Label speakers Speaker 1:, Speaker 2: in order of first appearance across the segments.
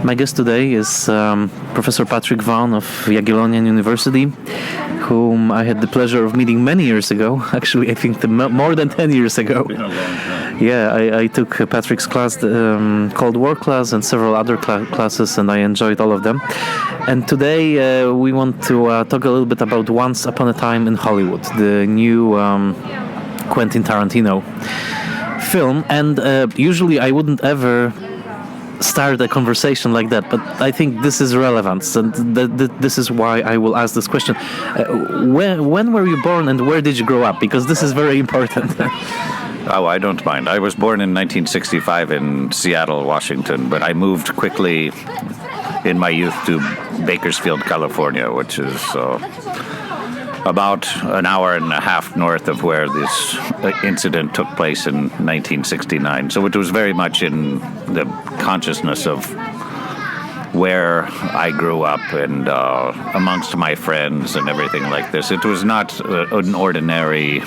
Speaker 1: My guest today is Professor Patrick Vaughan of Jagiellonian University, whom I had the pleasure of meeting many years ago. Actually, I think more than 10 years ago.
Speaker 2: Been a long time.
Speaker 1: Yeah, I took Patrick's class, Cold War class, and several other classes, and I enjoyed all of them. And today we want to talk a little bit about Once Upon a Time in Hollywood, the new Quentin Tarantino film. And usually I wouldn't ever start a conversation like that, but I think this is relevant, and this is why I will ask this question. When were you born and where did you grow up? Because this is very important.
Speaker 2: Oh, I don't mind. I was born in 1965 in Seattle, Washington, but I moved quickly in my youth to Bakersfield, California, which is about an hour and a half north of where this incident took place in 1969. So it was very much in the consciousness of where I grew up and amongst my friends and everything like this. It was not an ordinary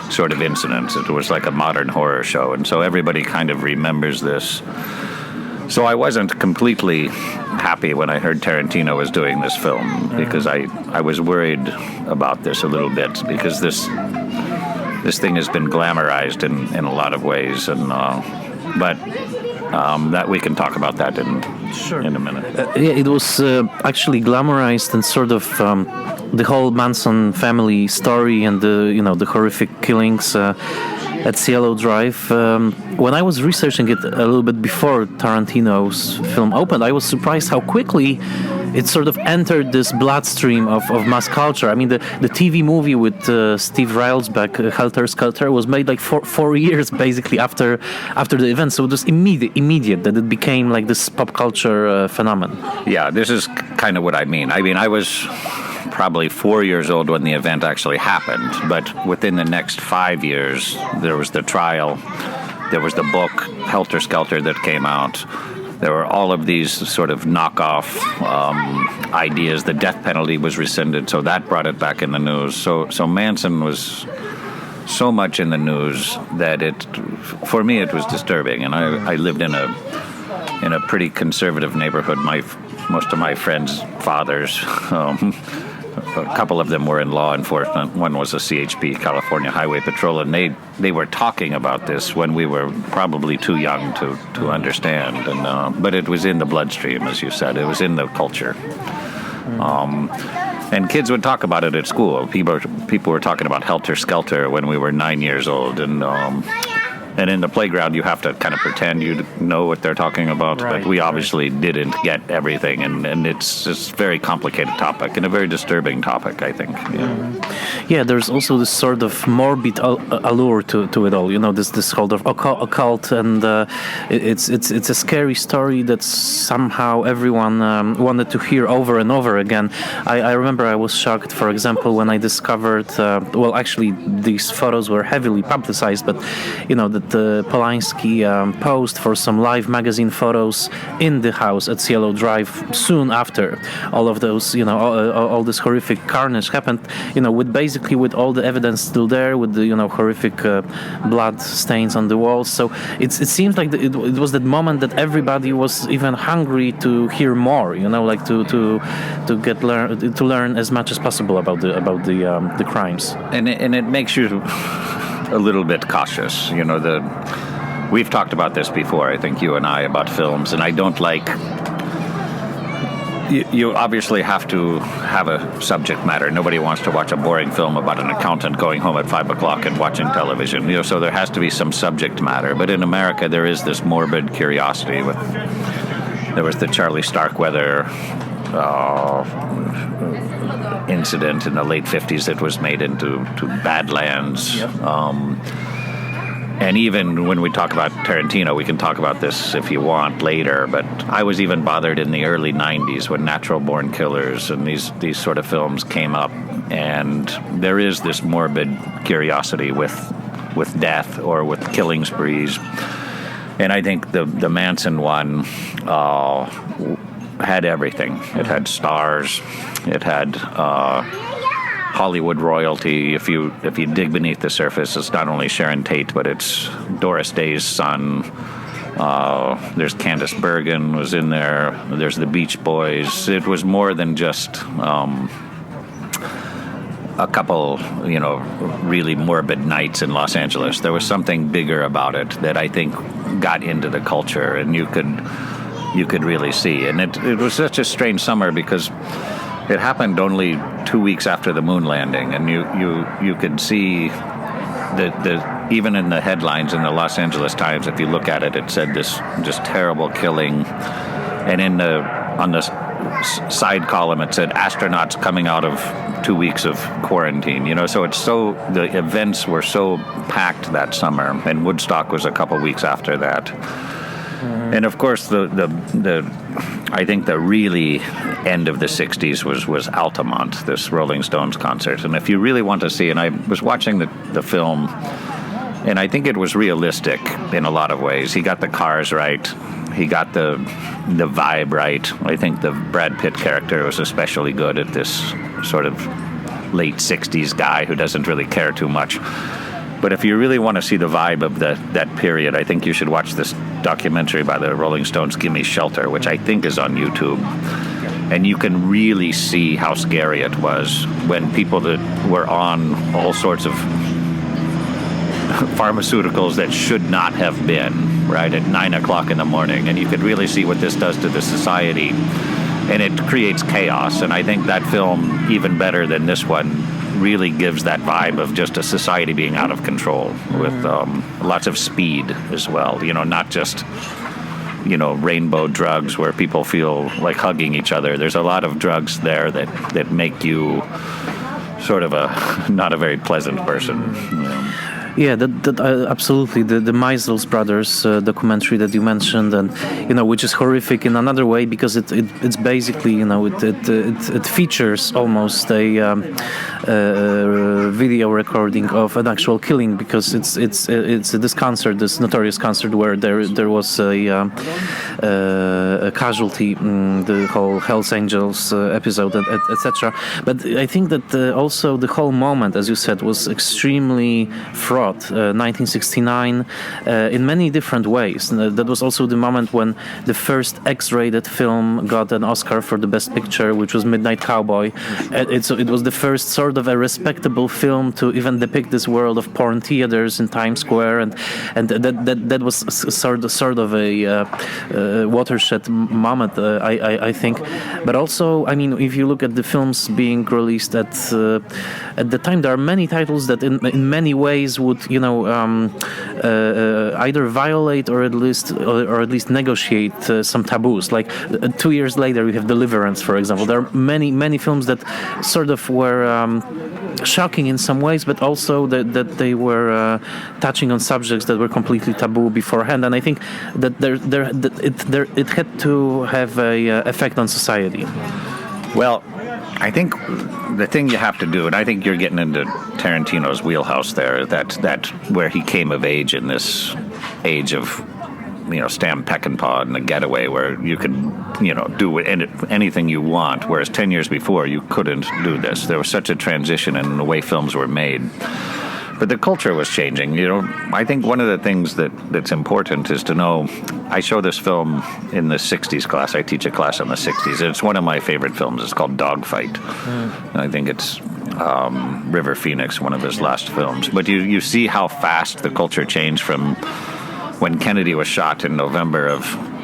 Speaker 2: sort of incident. It was like a modern horror show, and so everybody kind of remembers this. So I wasn't completely happy when I heard Tarantino was doing this film, because I was worried about this a little bit, because this thing has been glamorized in a lot of ways, and but that we can talk about that in a minute.
Speaker 1: Yeah, it was actually glamorized and sort of the whole Manson family story and the horrific killings at Cielo Drive. When I was researching it a little bit before Tarantino's film opened, I was surprised how quickly it sort of entered this bloodstream of mass culture. I mean, the TV movie with Steve Railsback, Helter Skelter, was made like 4 years basically after the event. So it was immediate that it became like this pop culture phenomenon.
Speaker 2: Yeah, this is kind of what I mean. I was probably 4 years old when the event actually happened, but within the next 5 years, there was the trial, there was the book, Helter Skelter, that came out. There were all of these sort of knockoff ideas. The death penalty was rescinded, so that brought it back in the news. So Manson was so much in the news that for me, it was disturbing. And I lived in a pretty conservative neighborhood. Most of my friends' fathers, a couple of them were in law enforcement. One was a CHP, California Highway Patrol, and they were talking about this when we were probably too young to understand. And but it was in the bloodstream, as you said. It was in the culture. And kids would talk about it at school. People were talking about Helter Skelter when we were 9 years old, and in the playground, you have to kind of pretend you know what they're talking about. Right, but we obviously didn't get everything, and it's a very complicated topic and a very disturbing topic, I think.
Speaker 1: Yeah, there's also this sort of morbid allure to it all. You know, this sort of occult, and it's a scary story that somehow everyone wanted to hear over and over again. I remember I was shocked, for example, when I discovered. Well, actually, these photos were heavily publicized, but that Polanski posed for some Live magazine photos in the house at Cielo Drive soon after all of those, all this horrific carnage happened, with all the evidence still there, with the, horrific blood stains on the walls. So it seems like it was that moment that everybody was even hungry to hear more, like to learn as much as possible about the crimes.
Speaker 2: And it makes you a little bit cautious. We've talked about this before, I think, you and I, about films, and I don't like. You obviously have to have a subject matter. Nobody wants to watch a boring film about an accountant going home at 5 o'clock and watching television. So there has to be some subject matter. But in America, there is this morbid curiosity. There was the Charlie Starkweather incident in the late 50s that was made into Badlands. Yep. And even when we talk about Tarantino, we can talk about this if you want later, but I was even bothered in the early 90s when Natural Born Killers and these sort of films came up, and there is this morbid curiosity with death or with killing sprees. And I think the Manson one had everything. It had stars. It had Hollywood royalty. If you dig beneath the surface, it's not only Sharon Tate, but it's Doris Day's son. There's Candice Bergen was in there. There's the Beach Boys. It was more than just a couple, really morbid nights in Los Angeles. There was something bigger about it that I think got into the culture, and you could really see. And it was such a strange summer because it happened only 2 weeks after the moon landing, and you could see the even in the headlines in the Los Angeles Times, if you look at it, it said this just terrible killing, and on the side column it said astronauts coming out of 2 weeks of quarantine. So the events were so packed that summer, and Woodstock was a couple weeks after that. And of course, I think the really end of the 60s was Altamont, this Rolling Stones concert. And if you really want to see, and I was watching the film, and I think it was realistic in a lot of ways. He got the cars right. He got the vibe right. I think the Brad Pitt character was especially good at this sort of late 60s guy who doesn't really care too much. But if you really want to see the vibe of that period, I think you should watch this documentary by the Rolling Stones, Gimme Shelter, which I think is on YouTube. And you can really see how scary it was when people that were on all sorts of pharmaceuticals that should not have been, right, at 9 o'clock in the morning. And you could really see what this does to the society. And it creates chaos. And I think that film, even better than this one, really gives that vibe of just a society being out of control with lots of speed as well. Not just, rainbow drugs where people feel like hugging each other. There's a lot of drugs there that make you sort of not a very pleasant person.
Speaker 1: Yeah, that absolutely. The Meisels brothers documentary that you mentioned, and which is horrific in another way because it's basically it features almost a video recording of an actual killing, because it's this concert, this notorious concert where there was a casualty, the whole Hells Angels episode, etc. But I think that also the whole moment, as you said, was extremely fraught. 1969 in many different ways. That was also the moment when the first X-rated film got an Oscar for the Best Picture, which was Midnight Cowboy. It was the first sort of a respectable film to even depict this world of porn theaters in Times Square, and that was sort of a watershed moment, I think. But also, I mean, if you look at the films being released at the time, there are many titles that in many ways would either violate or at least negotiate some taboos. Like 2 years later, we have Deliverance, for example. There are many films that sort of were shocking in some ways, but also that they were touching on subjects that were completely taboo beforehand. And I think that it had to have a effect on society.
Speaker 2: Well, I think the thing you have to do, and I think you're getting into Tarantino's wheelhouse there, that where he came of age in this age of, Stan Peckinpah and The Getaway, where you could, do anything you want, whereas 10 years before you couldn't do this. There was such a transition in the way films were made. But the culture was changing. I think one of the things that's important is to know, I show this film in the 60s class. I teach a class on the 60s. It's one of my favorite films. It's called Dogfight. I think it's River Phoenix, one of his last films. But you see how fast the culture changed from when Kennedy was shot in November of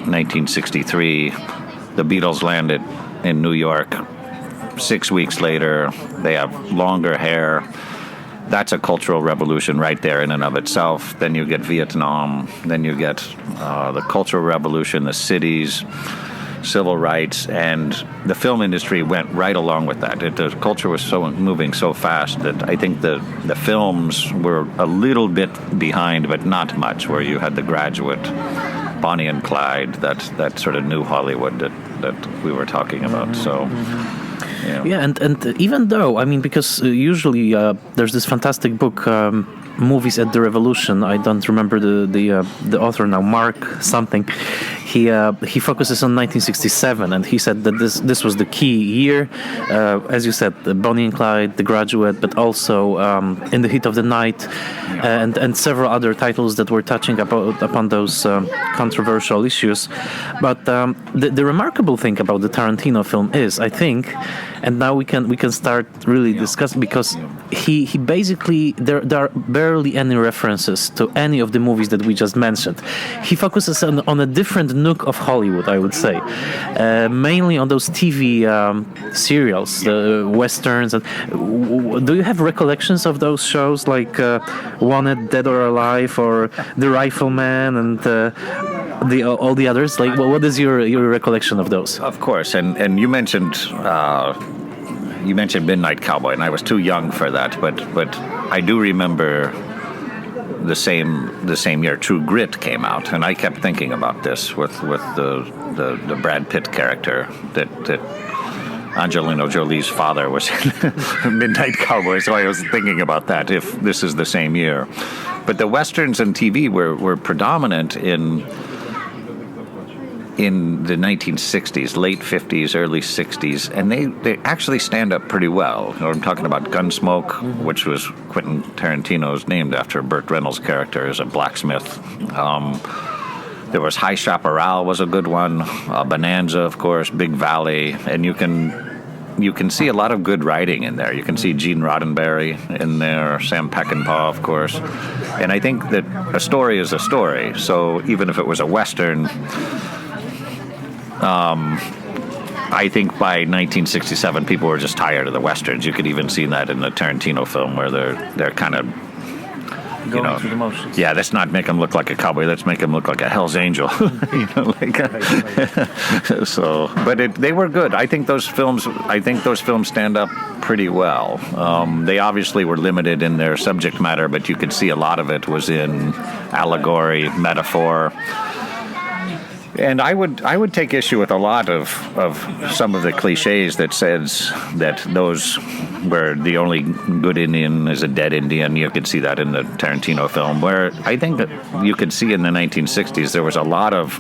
Speaker 2: 1963. The Beatles landed in New York. 6 weeks later, they have longer hair. That's a cultural revolution right there in and of itself. Then you get Vietnam. Then you get the Cultural Revolution, the cities, civil rights, and the film industry went right along with that. The culture was moving so fast that I think the films were a little bit behind, but not much, where you had The Graduate, Bonnie and Clyde, that sort of new Hollywood that we were talking about. So...
Speaker 1: Yeah, and even though, I mean, because usually there's this fantastic book, Movies at the Revolution. I don't remember the author now, Mark something. he focuses on 1967, and he said that this was the key year, as you said, Bonnie and Clyde, The Graduate, but also In the Heat of the Night, and several other titles that were touching upon those controversial issues. But the remarkable thing about the Tarantino film is, I think, and now we can start really discussing, because he basically there are barely any references to any of the movies that we just mentioned. He focuses on a different nook of Hollywood, I would say, mainly on those TV serials, the westerns. Do you have recollections of those shows like Wanted, Dead or Alive, or The Rifleman, and all the others? Like, what is your recollection of those?
Speaker 2: Of course, and you mentioned Midnight Cowboy, and I was too young for that, but I do remember the same year True Grit came out, and I kept thinking about this with the Brad Pitt character that Angelina Jolie's father was in Midnight Cowboy, so I was thinking about that, if this is the same year. But the westerns and TV were predominant in the 1960s, late 50s, early 60s, and they actually stand up pretty well. You know, I'm talking about Gunsmoke, which was Quentin Tarantino's, named after Burt Reynolds' character as a blacksmith. There was High Chaparral was a good one, Bonanza, of course, Big Valley, and you can see a lot of good writing in there. You can see Gene Roddenberry in there, Sam Peckinpah, of course. And I think that a story is a story, so even if it was a Western, I think by 1967 people were just tired of the westerns. You could even see that in the Tarantino film, where they're kind of
Speaker 1: Going through the motions.
Speaker 2: Yeah, let's not make him look like a cowboy. Let's make him look like a Hell's Angel. So, but they were good. I think those films stand up pretty well. They obviously were limited in their subject matter, but you could see a lot of it was in allegory, metaphor. And I would take issue with a lot of some of the cliches that says that those where the only good Indian is a dead Indian. You could see that in the Tarantino film, where I think that you could see in the 1960s there was a lot of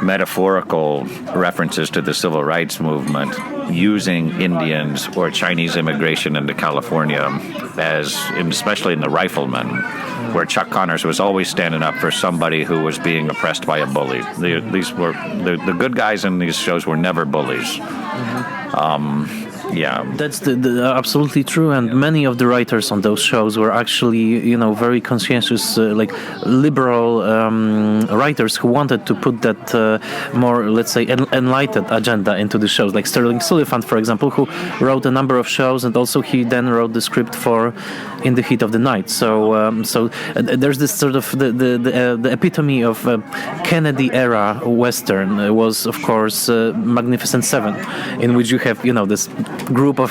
Speaker 2: metaphorical references to the civil rights movement using Indians or Chinese immigration into California, especially in The Rifleman, where Chuck Connors was always standing up for somebody who was being oppressed by a bully. These were the good guys in these shows were never bullies. Yeah,
Speaker 1: that's absolutely true, and many of the writers on those shows were actually, very conscientious, like liberal writers who wanted to put that more, let's say, enlightened agenda into the shows. Like Sterling Sullivan, for example, who wrote a number of shows, and also he then wrote the script for In the Heat of the Night. So there's this sort of the epitome of Kennedy era Western was, of course, Magnificent Seven, in which you have this group of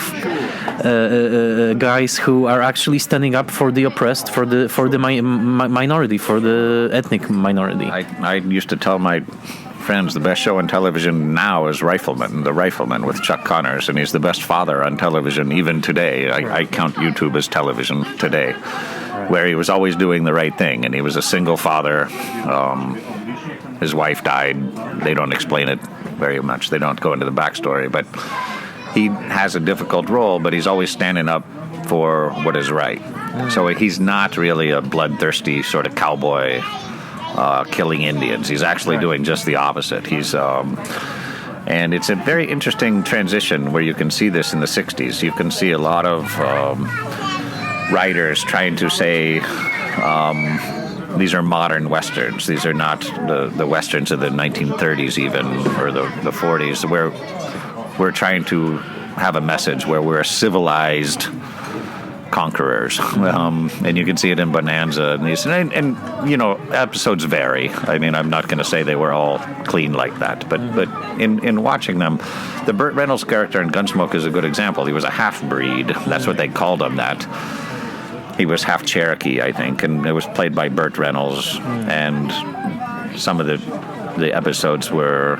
Speaker 1: guys who are actually standing up for the oppressed, for the minority, for the ethnic minority.
Speaker 2: I used to tell my friends the best show on television now is The Rifleman with Chuck Connors, and he's the best father on television even today. I count YouTube as television today, where he was always doing the right thing, and he was a single father. His wife died. They don't explain it very much. They don't go into the backstory, but he has a difficult role, but he's always standing up for what is right. So he's not really a bloodthirsty sort of cowboy killing Indians. He's actually doing just the opposite. He's and it's a very interesting transition where you can see this in the 60s. You can see a lot of writers trying to say these are modern Westerns. These are not the Westerns of the 1930s even, or the 40s, where we're trying to have a message where we're civilized conquerors, and you can see it in Bonanza and these, and episodes vary. I mean, I'm not going to say they were all clean like that, but in watching them, the Burt Reynolds character in Gunsmoke is a good example. He was a half-breed. That's what they called him. That he was half Cherokee, I think, and it was played by Burt Reynolds. And some of the episodes were.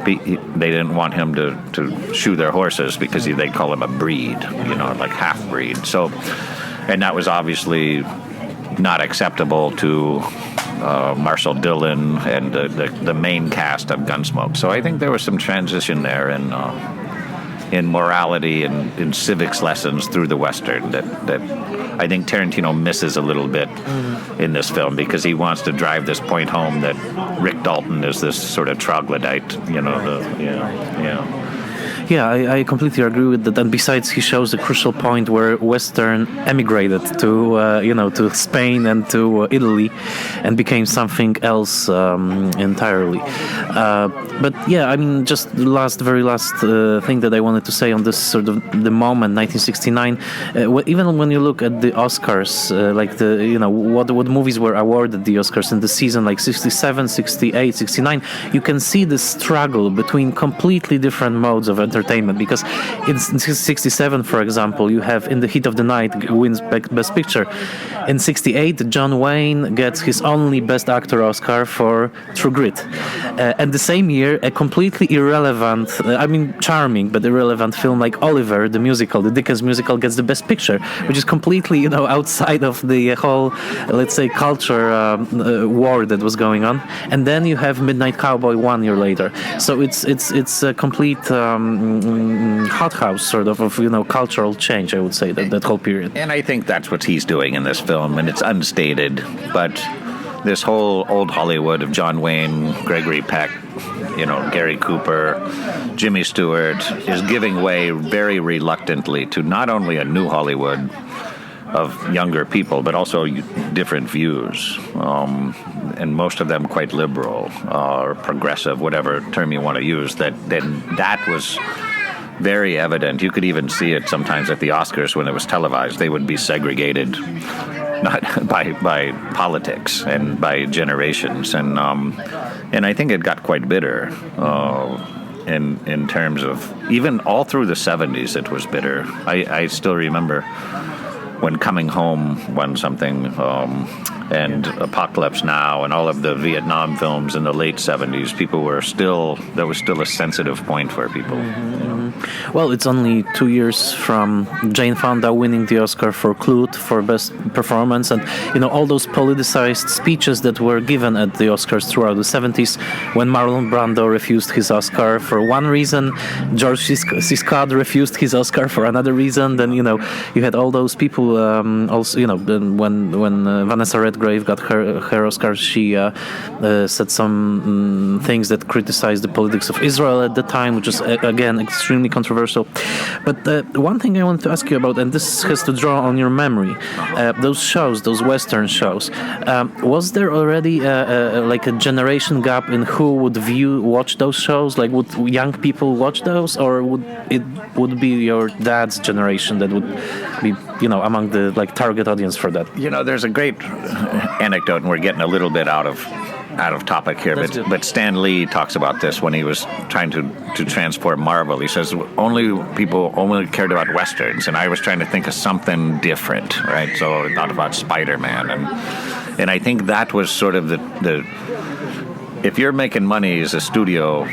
Speaker 2: They didn't want him to shoe their horses because they call him a breed, like half-breed. So, and that was obviously not acceptable to Marshall Dillon and the main cast of Gunsmoke. So I think there was some transition there in morality and in civics lessons through the Western that I think Tarantino misses a little bit in this film, because he wants to drive this point home that Rick Dalton is this sort of troglodyte,
Speaker 1: Yeah, I completely agree with that. And besides, he shows the crucial point where Western emigrated to Spain and to Italy, and became something else entirely. But yeah, I mean, just the very last thing that I wanted to say on this sort of the moment, 1969. Even when you look at the Oscars, what movies were awarded the Oscars in the season, like 67, 68, 69, you can see the struggle between completely different modes of entertainment. Because in 67, for example, you have In the Heat of the Night wins Best Picture. In 68, John Wayne gets his only Best Actor Oscar for True Grit. And the same year, a completely irrelevant, charming but irrelevant film like Oliver, the musical, the Dickens musical, gets the Best Picture, which is completely, outside of the whole, let's say, culture war that was going on. And then you have Midnight Cowboy 1 year later. So it's a complete hothouse sort of cultural change, I would say, that whole period.
Speaker 2: And I think that's what he's doing in this film, and it's unstated, but this whole old Hollywood of John Wayne, Gregory Peck, Gary Cooper, Jimmy Stewart is giving way very reluctantly to not only a new Hollywood of younger people, but also different views, and most of them quite liberal or progressive, whatever term you want to use. That was very evident. You could even see it sometimes at the Oscars when it was televised. They would be segregated, not by politics and by generations, and I think it got quite bitter. In terms of even all through the 70s, it was bitter. I still remember when Coming Home won something, and Apocalypse Now, and all of the Vietnam films in the late 70s, there was still a sensitive point for people.
Speaker 1: Well, it's only 2 years from Jane Fonda winning the Oscar for Clute for Best Performance, and all those politicized speeches that were given at the Oscars throughout the 70s, when Marlon Brando refused his Oscar for one reason, George C. refused his Oscar for another reason. Then you had all those people. Also, when Vanessa Redgrave got her Oscar, she said some things that criticized the politics of Israel at the time, which is again extremely controversial. But one thing I wanted to ask you about, and this has to draw on your memory, those shows, those Western shows, was there already like a generation gap in who would watch those shows? Like, would young people watch those, or would be your dad's generation that would be among the target audience for that?
Speaker 2: There's a great anecdote, and we're getting a little bit out of topic here, but Stan Lee talks about this when he was trying to transport Marvel. He says people only cared about Westerns, and I was trying to think of something different, right? So I thought about Spider-Man, and I think that was sort of the if you're making money as a studio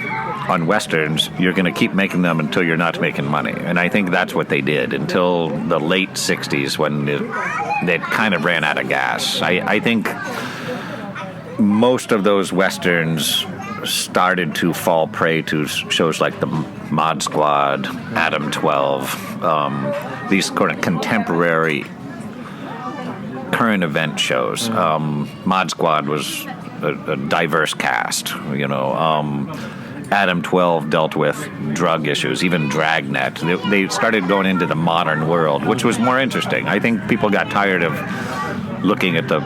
Speaker 2: on Westerns, you're going to keep making them until you're not making money. And I think that's what they did until the late 60s, when they kind of ran out of gas. I think most of those Westerns started to fall prey to shows like the Mod Squad, Adam 12, these kind of contemporary current event shows. Mod Squad was a diverse cast, Adam 12 dealt with drug issues, even Dragnet. They started going into the modern world, which was more interesting. I think people got tired of looking at the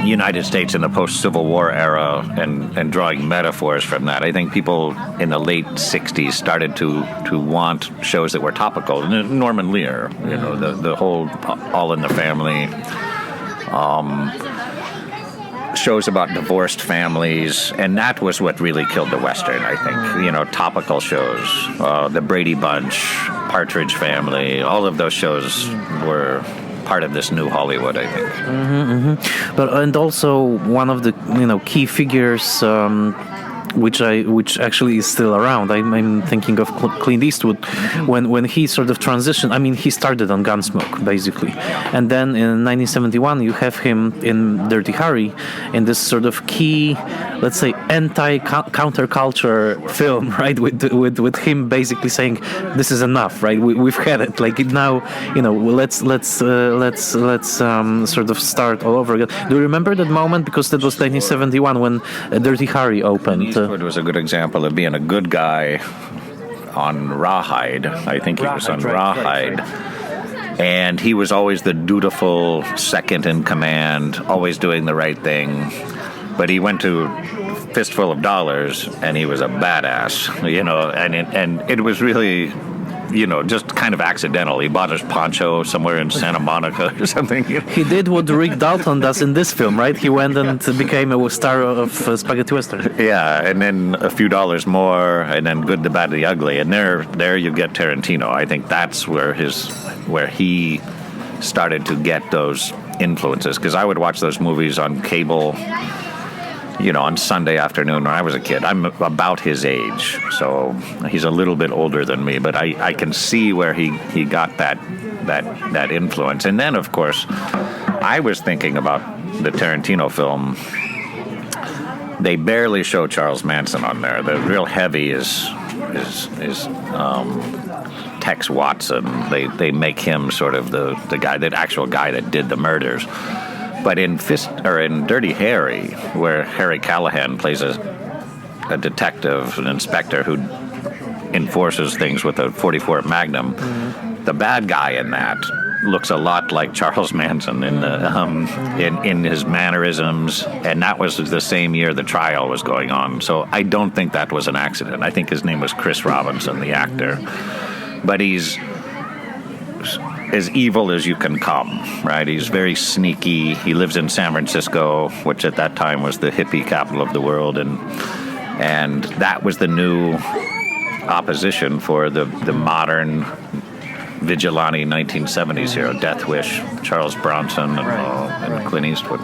Speaker 2: United States in the post-Civil War era and drawing metaphors from that. I think people in the late 60s started to want shows that were topical. Norman Lear, the whole All in the Family, shows about divorced families, and that was what really killed the Western, I think. Topical shows, the Brady Bunch, Partridge Family, all of those shows were part of this new Hollywood, I think.
Speaker 1: But and also one of the key figures which actually is still around. I'm thinking of Clint Eastwood when he sort of transitioned. I mean, he started on Gunsmoke basically, and then in 1971 you have him in Dirty Harry, in this sort of key, let's say, anti-counterculture film, right? With him basically saying, "This is enough, right? We've had it. Like now, let's sort of start all over again." Do you remember that moment? Because that was 1971 when Dirty Harry opened.
Speaker 2: Eastwood was a good example of being a good guy on Rawhide. I think he was on Rawhide. And he was always the dutiful second in command, always doing the right thing. But he went to Fistful of Dollars, and he was a badass, and it was really, just kind of accidental. He bought his poncho somewhere in Santa Monica or something.
Speaker 1: He did what Rick Dalton does in this film, right? He went and became a star of spaghetti western.
Speaker 2: Yeah, and then a few dollars more, and then Good, the Bad, the Ugly, and there you get Tarantino. I think that's where he started to get those influences, because I would watch those movies on cable, on Sunday afternoon when I was a kid. I'm about his age, so he's a little bit older than me, but I can see where he got that influence. And then, of course, I was thinking about the Tarantino film. They barely show Charles Manson on there. The real heavy is Tex Watson. They make him sort of the guy, the actual guy that did the murders. But in Dirty Harry, where Harry Callahan plays a detective, an inspector who enforces things with a .44 Magnum, the bad guy in that looks a lot like Charles Manson in his mannerisms, and that was the same year the trial was going on. So I don't think that was an accident. I think his name was Chris Robinson, the actor. But he's as evil as you can come, right? He's very sneaky. He lives in San Francisco, which at that time was the hippie capital of the world, and that was the new opposition for the modern vigilante 1970s hero, Death Wish, Charles Bronson, and Clint Eastwood.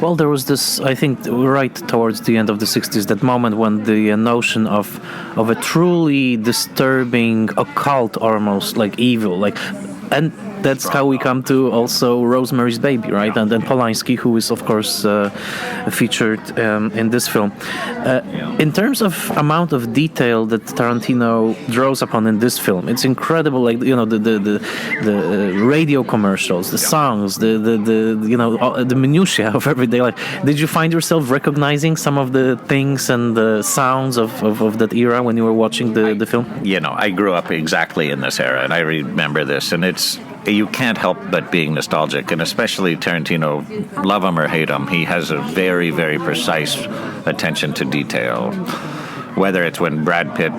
Speaker 1: Well, there was this, I think, right towards the end of the 60s, that moment when the notion of a truly disturbing occult, almost like evil, and that's how we come to also Rosemary's Baby, right? And then Polanski, who is, of course, featured in this film. In terms of amount of detail that Tarantino draws upon in this film, it's incredible. Like, the radio commercials, the songs, the minutiae of everyday life. Did you find yourself recognizing some of the things and the sounds of that era when you were watching the film?
Speaker 2: I grew up exactly in this era, and I remember this, and you can't help but being nostalgic, and especially Tarantino, love him or hate him, he has a very, very precise attention to detail. Whether it's when Brad Pitt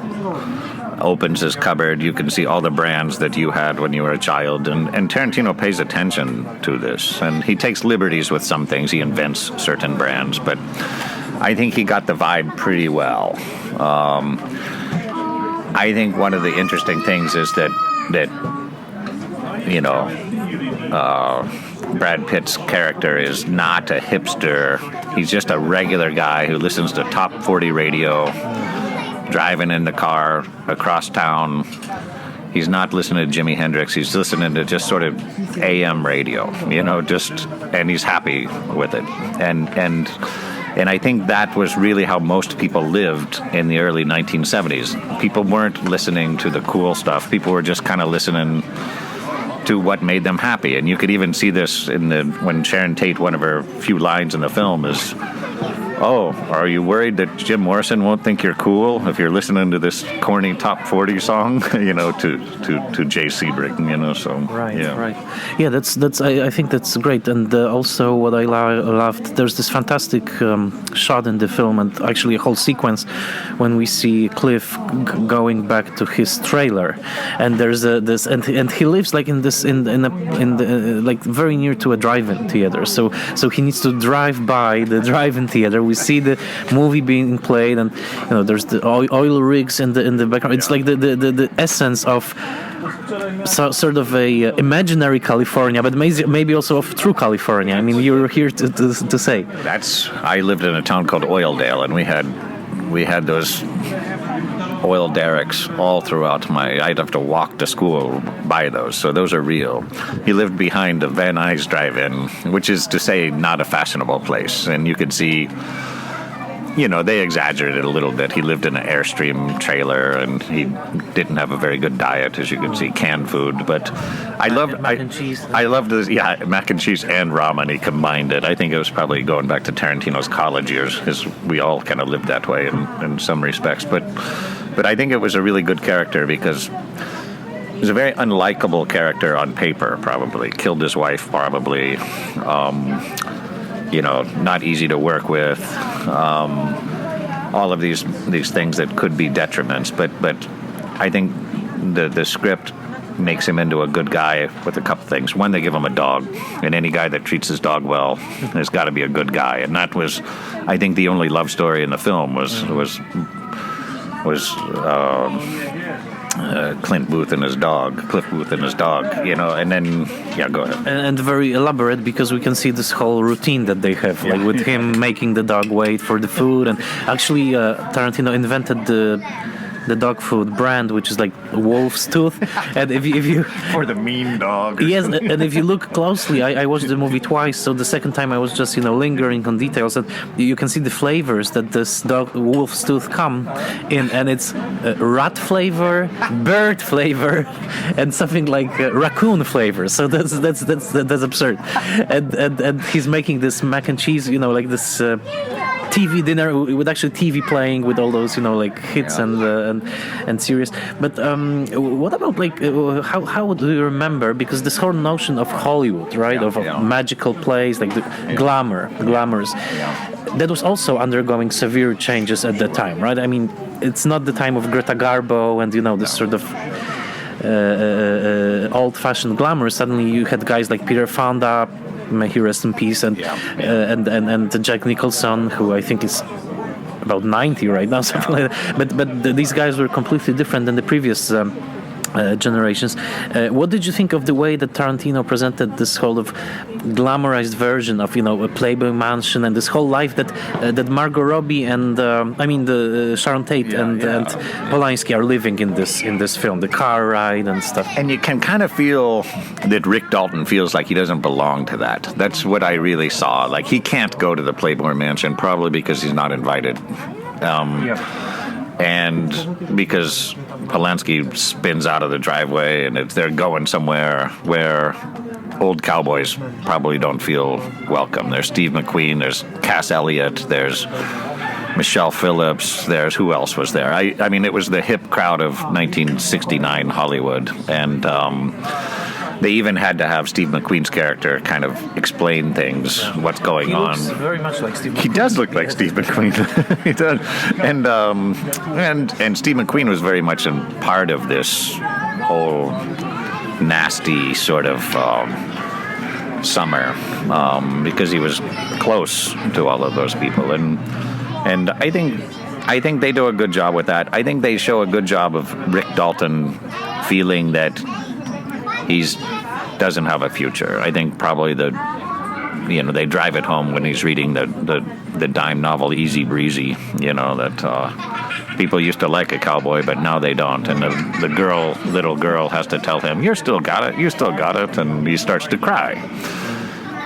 Speaker 2: opens his cupboard, you can see all the brands that you had when you were a child, and Tarantino pays attention to this, and he takes liberties with some things. He invents certain brands, but I think he got the vibe pretty well. I think one of the interesting things is that Brad Pitt's character is not a hipster. He's just a regular guy who listens to top 40 radio, driving in the car across town. He's not listening to Jimi Hendrix. He's listening to just sort of AM radio, and he's happy with it. And I think that was really how most people lived in the early 1970s. People weren't listening to the cool stuff. People were just kind of listening to what made them happy. And you could even see this when Sharon Tate, one of her few lines in the film is, "Oh, are you worried that Jim Morrison won't think you're cool if you're listening to this corny top 40 song?" to Jay Sebring, So
Speaker 1: right,
Speaker 2: yeah.
Speaker 1: Right. Yeah, that's. I think that's great. And also, what I loved, there's this fantastic shot in the film, and actually a whole sequence when we see Cliff going back to his trailer, and there's this, and he lives like in like very near to a drive-in theater. So he needs to drive by the drive-in theater. We see the movie being played, and there's the oil rigs in the background. It's like the essence of sort of a imaginary California, but maybe also of true California. I mean, you're here to say.
Speaker 2: I lived in a town called Oildale, and we had we had those oil derricks all throughout I'd have to walk to school by those, so those are real. He lived behind the Van Nuys drive-in, which is to say not a fashionable place, and you could see, they exaggerated a little bit. He lived in an Airstream trailer, and he didn't have a very good diet, as you can see, canned food. But I loved
Speaker 1: mac and cheese.
Speaker 2: I loved this. Yeah, mac and cheese and ramen. He combined it. I think it was probably going back to Tarantino's college years, because we all kind of lived that way in some respects. But I think it was a really good character because he was a very unlikable character on paper. Probably killed his wife. Probably. Not easy to work with, all of these things that could be detriments. But I think the script makes him into a good guy with a couple things. One, they give him a dog, and any guy that treats his dog well has got to be a good guy. And that was, I think, the only love story in the film was Cliff Booth and his dog, and then, go ahead.
Speaker 1: And very elaborate, because we can see this whole routine that they have, like with him making the dog wait for the food. And actually, Tarantino invented the dog food brand, which is like wolf's tooth. And if you
Speaker 2: for the mean dog.
Speaker 1: Yes, and if you look closely, I watched the movie twice, so the second time I was just lingering on details, and you can see the flavors that this dog wolf's tooth come in, and it's rat flavor, bird flavor, and something like raccoon flavor. So that's absurd. And he's making this mac and cheese, like this TV dinner with actually TV playing with all those hits and series. But what about how do you remember, because this whole notion of Hollywood, right, of magical place, like the glamours, that was also undergoing severe changes at that time, right? I mean, it's not the time of Greta Garbo and this sort of old-fashioned glamour. Suddenly you had guys like Peter Fonda, may he rest in peace, and Jack Nicholson, who I think is about 90 right now, something like that. But these guys were completely different than the previous generations. What did you think of the way that Tarantino presented this whole of glamorized version of a Playboy mansion and this whole life that Margot Robbie and the Sharon Tate and Polanski are living in this film, the car ride and stuff.
Speaker 2: And you can kind of feel that Rick Dalton feels like he doesn't belong to that. That's what I really saw. Like, he can't go to the Playboy mansion, probably because he's not invited. And because Polanski spins out of the driveway, and they're going somewhere where old cowboys probably don't feel welcome. There's Steve McQueen, there's Cass Elliot, there's Michelle Phillips, there's who else was there? I mean, it was the hip crowd of 1969 Hollywood, and they even had to have Steve McQueen's character kind of explain things, what's going on.
Speaker 1: He looks very much like Steve McQueen.
Speaker 2: He does look like Steve McQueen. He does. And Steve McQueen was very much a part of this whole nasty sort of summer, because he was close to all of those people. And I think they do a good job with that. I think they show a good job of Rick Dalton feeling that he doesn't have a future. I think probably they drive it home when he's reading the dime novel Easy Breezy, that people used to like a cowboy, but now they don't. And the little girl has to tell him, you still got it, and he starts to cry.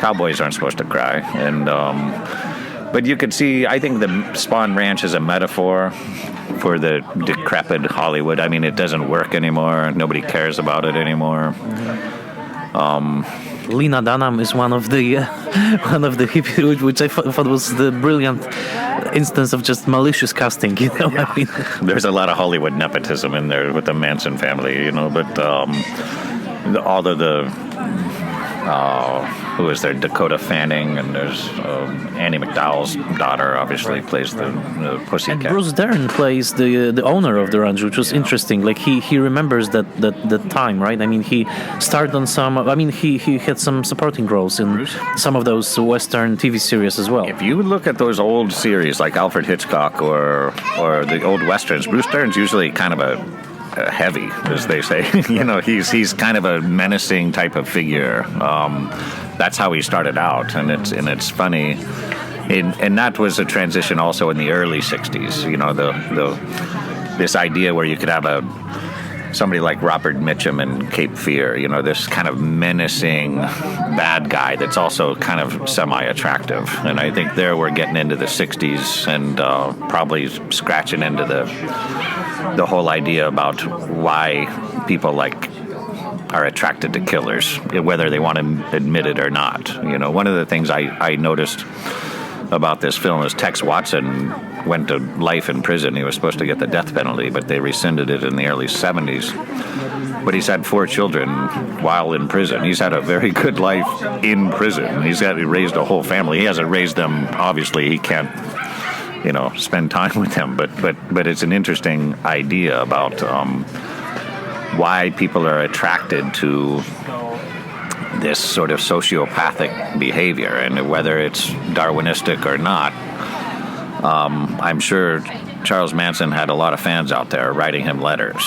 Speaker 2: Cowboys aren't supposed to cry. And but you could see, I think the Spawn Ranch is a metaphor for the decrepit Hollywood. I mean, it doesn't work anymore. Nobody cares about it anymore.
Speaker 1: Lena Dunham is one of the hippies, which I thought was the brilliant instance of just malicious casting. I mean,
Speaker 2: there's a lot of Hollywood nepotism in there with the Manson family, but all of the who is there? Dakota Fanning, and there's Annie McDowell's daughter, obviously plays the Pussycat.
Speaker 1: And Bruce Dern plays the owner of the ranch, which was interesting. Like he remembers that time, right? I mean, he starred on some. I mean, he had some supporting roles in some of those Western TV series as well.
Speaker 2: If you look at those old series like Alfred Hitchcock or the old Westerns, Bruce Dern's usually kind of a heavy, as they say. He's kind of a menacing type of figure. That's how he started out, and it's funny. and that was a transition also in the early 60s, you know, this idea where you could have somebody like Robert Mitchum in Cape Fear, you know, this kind of menacing bad guy that's also kind of semi-attractive. And I think there we're getting into the 60s and probably scratching into the whole idea about why people are attracted to killers, whether they want to admit it or not. You know, one of the things I noticed about this film is Tex Watson went to life in prison. He was supposed to get the death penalty, but they rescinded it in the early 70s. But he's had 4 children while in prison. He's had a very good life in prison. He raised a whole family. He hasn't raised them. Obviously, he can't, you know, spend time with them. But it's an interesting idea about why people are attracted to this sort of sociopathic behavior, and whether it's Darwinistic or not. I'm sure Charles Manson had a lot of fans out there writing him letters,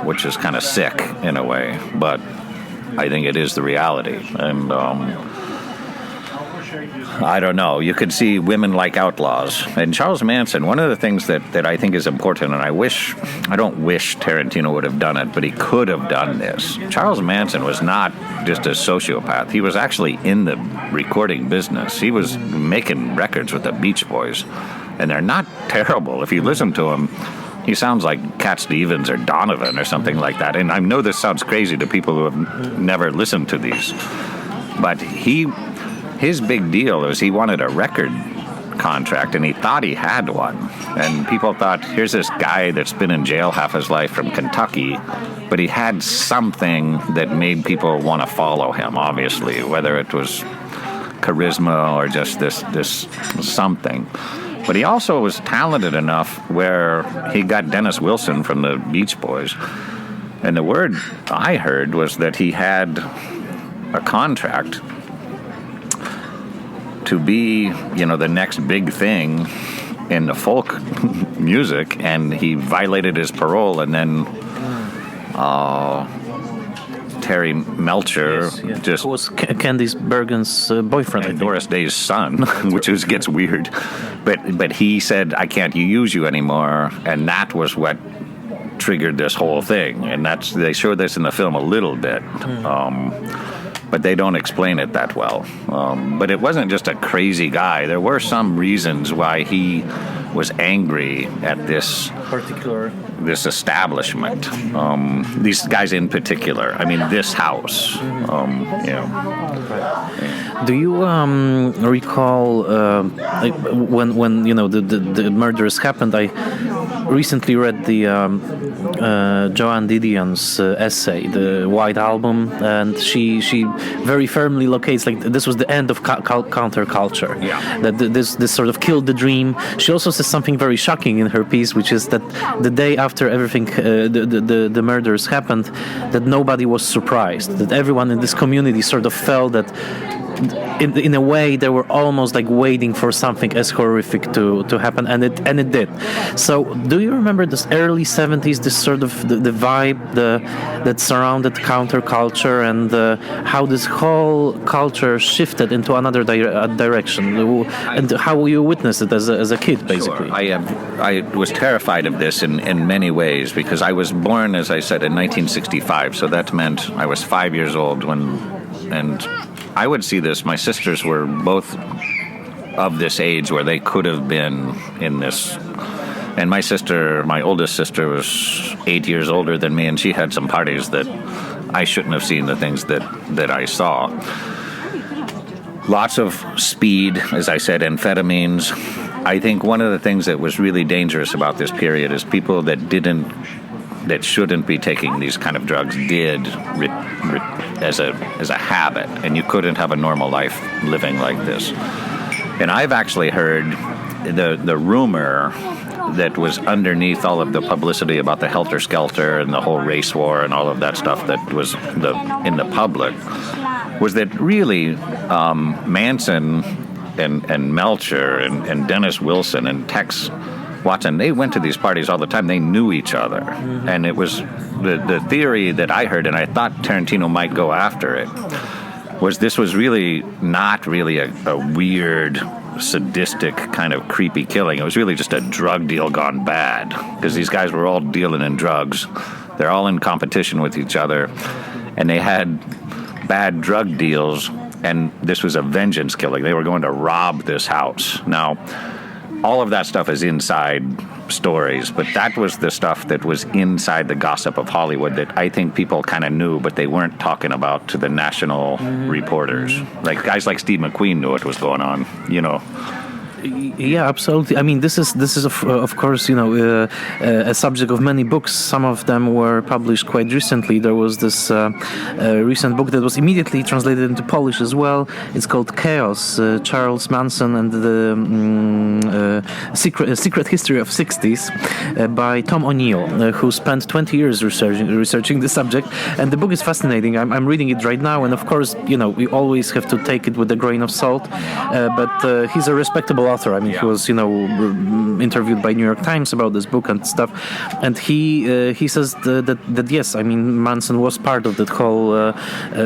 Speaker 2: which is kind of sick in a way, but I think it is the reality. And I don't know, you could see women like outlaws. And Charles Manson, one of the things that I think is important, and I don't wish Tarantino would have done it, but he could have done this. Charles Manson was not just a sociopath. He was actually in the recording business. He was making records with the Beach Boys, and they're not terrible. If you listen to him, he sounds like Cat Stevens or Donovan or something like that. And I know this sounds crazy to people who have never listened to these, but his big deal was he wanted a record contract, and he thought he had one. And people thought, here's this guy that's been in jail half his life from Kentucky, but he had something that made people want to follow him, obviously, whether it was charisma or just this something. But he also was talented enough where he got Dennis Wilson from the Beach Boys. And the word I heard was that he had a contract to be, you know, the next big thing in the folk music, and he violated his parole, and then Terry Melcher just
Speaker 1: was Candice Bergen's boyfriend,
Speaker 2: and Doris Day's son, which gets weird. But he said, "I can't use you anymore," and that was what triggered this whole thing. And they show this in the film a little bit. But they don't explain it that well. But it wasn't just a crazy guy. There were some reasons why he was angry at this establishment. These guys in particular. I mean, this house.
Speaker 1: Do you recall when you know the murders happened? I recently read the Joanne Didion's essay, The White Album, and she very firmly locates this was the end of counterculture.
Speaker 2: Yeah.
Speaker 1: That this sort of killed the dream. She also says something very shocking in her piece, which is that the day after everything, the murders happened, that nobody was surprised. That everyone in this community sort of felt that, in a way, they were almost waiting for something as horrific to happen, and it did. So, do you remember this early 70s, this sort of the vibe that surrounded counterculture, and how this whole culture shifted into another direction, and how you witnessed it as a kid, basically?
Speaker 2: Sure. I was terrified of this in many ways, because I was born, as I said, in 1965, so that meant I was 5 years old and I would see this. My sisters were both of this age where they could have been in this. And my oldest sister, was 8 years older than me, and she had some parties that I shouldn't have seen, the things that I saw. Lots of speed, as I said, amphetamines. I think one of the things that was really dangerous about this period is people that shouldn't be taking these kind of drugs did as a habit, and you couldn't have a normal life living like this. And I've actually heard the rumor that was underneath all of the publicity about the Helter Skelter and the whole race war and all of that stuff that was in the public, was that really Manson and Melcher and Dennis Wilson and Tex Watson, they went to these parties all the time. They knew each other. Mm-hmm. And it was the theory that I heard, and I thought Tarantino might go after it, was this was really not really a weird sadistic kind of creepy killing. It was really just a drug deal gone bad, because these guys were all dealing in drugs. They're all in competition with each other, and they had bad drug deals, and this was a vengeance killing. They were going to rob this house. Now, all of that stuff is inside stories, but that was the stuff that was inside the gossip of Hollywood that I think people kind of knew, but they weren't talking about to the national reporters. Like guys like Steve McQueen knew what was going on, you know.
Speaker 1: Yeah, absolutely. I mean, this is of course, a subject of many books. Some of them were published quite recently. There was this recent book that was immediately translated into Polish as well. It's called Chaos: Charles Manson and the Secret History of 60s by Tom O'Neill, who spent 20 years researching the subject. And the book is fascinating. I'm reading it right now, and of course, we always have to take it with a grain of salt. But he's a respectable author. I mean, he was, interviewed by New York Times about this book and stuff, and he says that yes, I mean, Manson was part of that whole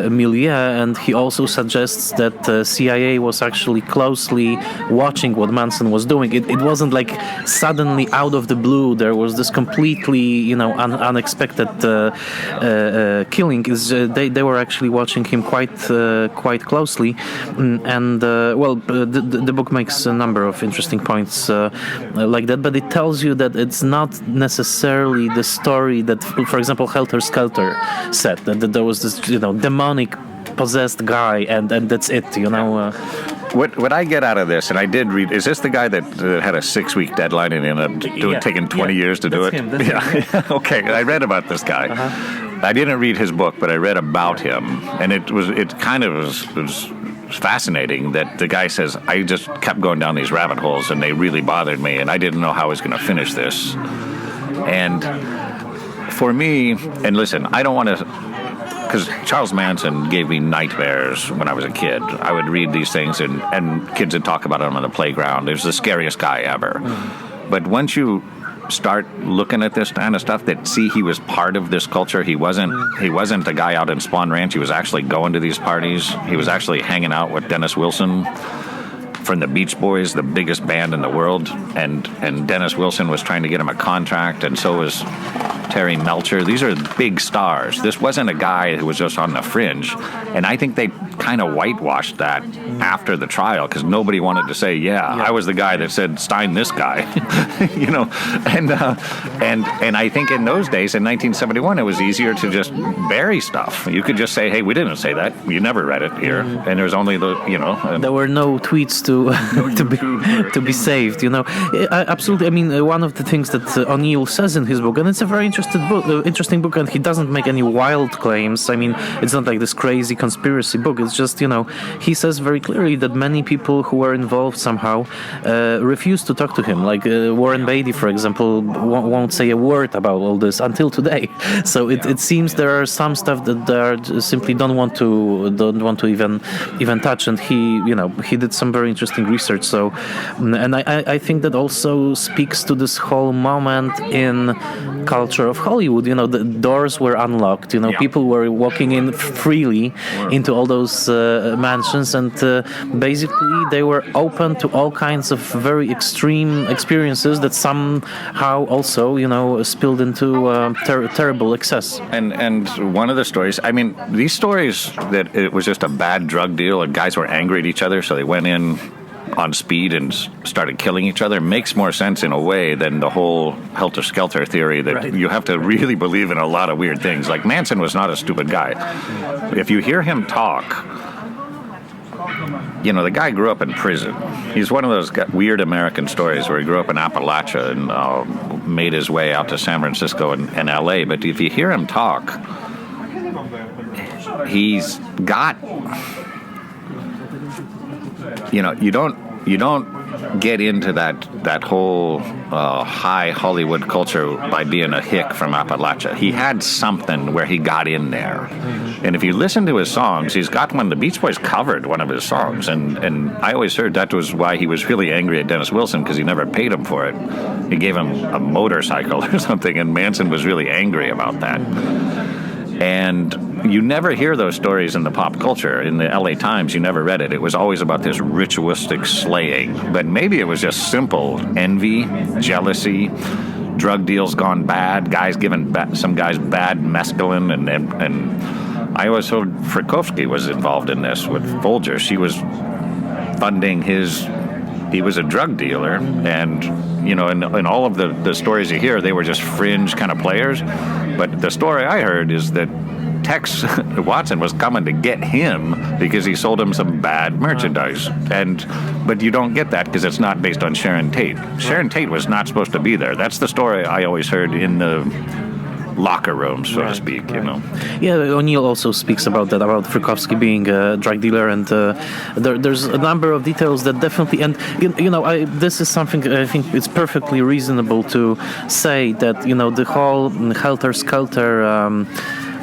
Speaker 1: milieu, and he also suggests that CIA was actually closely watching what Manson was doing. It wasn't like suddenly out of the blue there was this completely, unexpected killing. They were actually watching him quite closely, and the book makes a number of interesting points like that, but it tells you that it's not necessarily the story that, for example, Helter Skelter said, that there was this, demonic possessed guy, and that's it,
Speaker 2: What I get out of this, and I did read, is this the guy that had a 6-week deadline and ended up taking 20 years to do it?
Speaker 1: Him, him.
Speaker 2: Okay, I read about this guy. I didn't read his book, but I read about him, and it was fascinating that the guy says, I just kept going down these rabbit holes and they really bothered me, and I didn't know how I was going to finish this. And for me, and listen, I don't want to, because Charles Manson gave me nightmares when I was a kid. I would read these things and kids would talk about him on the playground. He was the scariest guy ever. But once you start looking at this kind of stuff, that he was part of this culture. He wasn't a guy out in Spawn Ranch. He was actually going to these parties. He was actually hanging out with Dennis Wilson from the Beach Boys, the biggest band in the world, and Dennis Wilson was trying to get him a contract, and so was Terry Melcher. These are big stars. This wasn't a guy who was just on the fringe, and I think they kind of whitewashed that after the trial, because nobody wanted to say, I was the guy that said, Stein this guy, and I think in those days, in 1971, it was easier to just bury stuff. You could just say, hey, we didn't say that. You never read it here, and there's only there
Speaker 1: were no tweets to be saved, Absolutely. I mean, one of the things that O'Neill says in his book, and it's a very interesting book, and he doesn't make any wild claims. I mean, it's not like this crazy conspiracy book. It's just, he says very clearly that many people who were involved somehow refused to talk to him. Like Warren Beatty, for example, won't say a word about all this until today. So it seems there are some stuff that they are simply don't want to even touch. And he did some very interesting research. So, and I think that also speaks to this whole moment in culture of Hollywood. The doors were unlocked. People were walking in freely into all those mansions, and basically they were open to all kinds of very extreme experiences that somehow also, spilled into terrible excess.
Speaker 2: And one of the stories, I mean, these stories that it was just a bad drug deal and guys were angry at each other, so they went in on speed and started killing each other, makes more sense in a way than the whole Helter Skelter theory that you have to really believe in a lot of weird things. Like Manson was not a stupid guy. If you hear him talk, the guy grew up in prison. He's one of those weird American stories where he grew up in Appalachia and made his way out to San Francisco and LA. But if you hear him talk, he's got, you don't get into that whole high Hollywood culture by being a hick from Appalachia. He had something where he got in there. And if you listen to his songs, he's got one. The Beach Boys covered one of his songs, and I always heard that was why he was really angry at Dennis Wilson, because he never paid him for it. He gave him a motorcycle or something, and Manson was really angry about that. And you never hear those stories in the pop culture. In the LA Times, you never read it. It was always about this ritualistic slaying. But maybe it was just simple envy, jealousy, drug deals gone bad, guys giving some guys bad mescaline, and I always heard Frykowski was involved in this with Folger. She was funding he was a drug dealer, and in all of the stories you hear, they were just fringe kind of players. But the story I heard is that Tex Watson was coming to get him because he sold him some bad merchandise. But you don't get that because it's not based on Sharon Tate. Sharon Tate was not supposed to be there. That's the story I always heard in the locker room, so to speak,
Speaker 1: Yeah, O'Neill also speaks about that, about Frykowski being a drug dealer, and there's a number of details that definitely, and this is something I think it's perfectly reasonable to say that, the whole Helter Skelter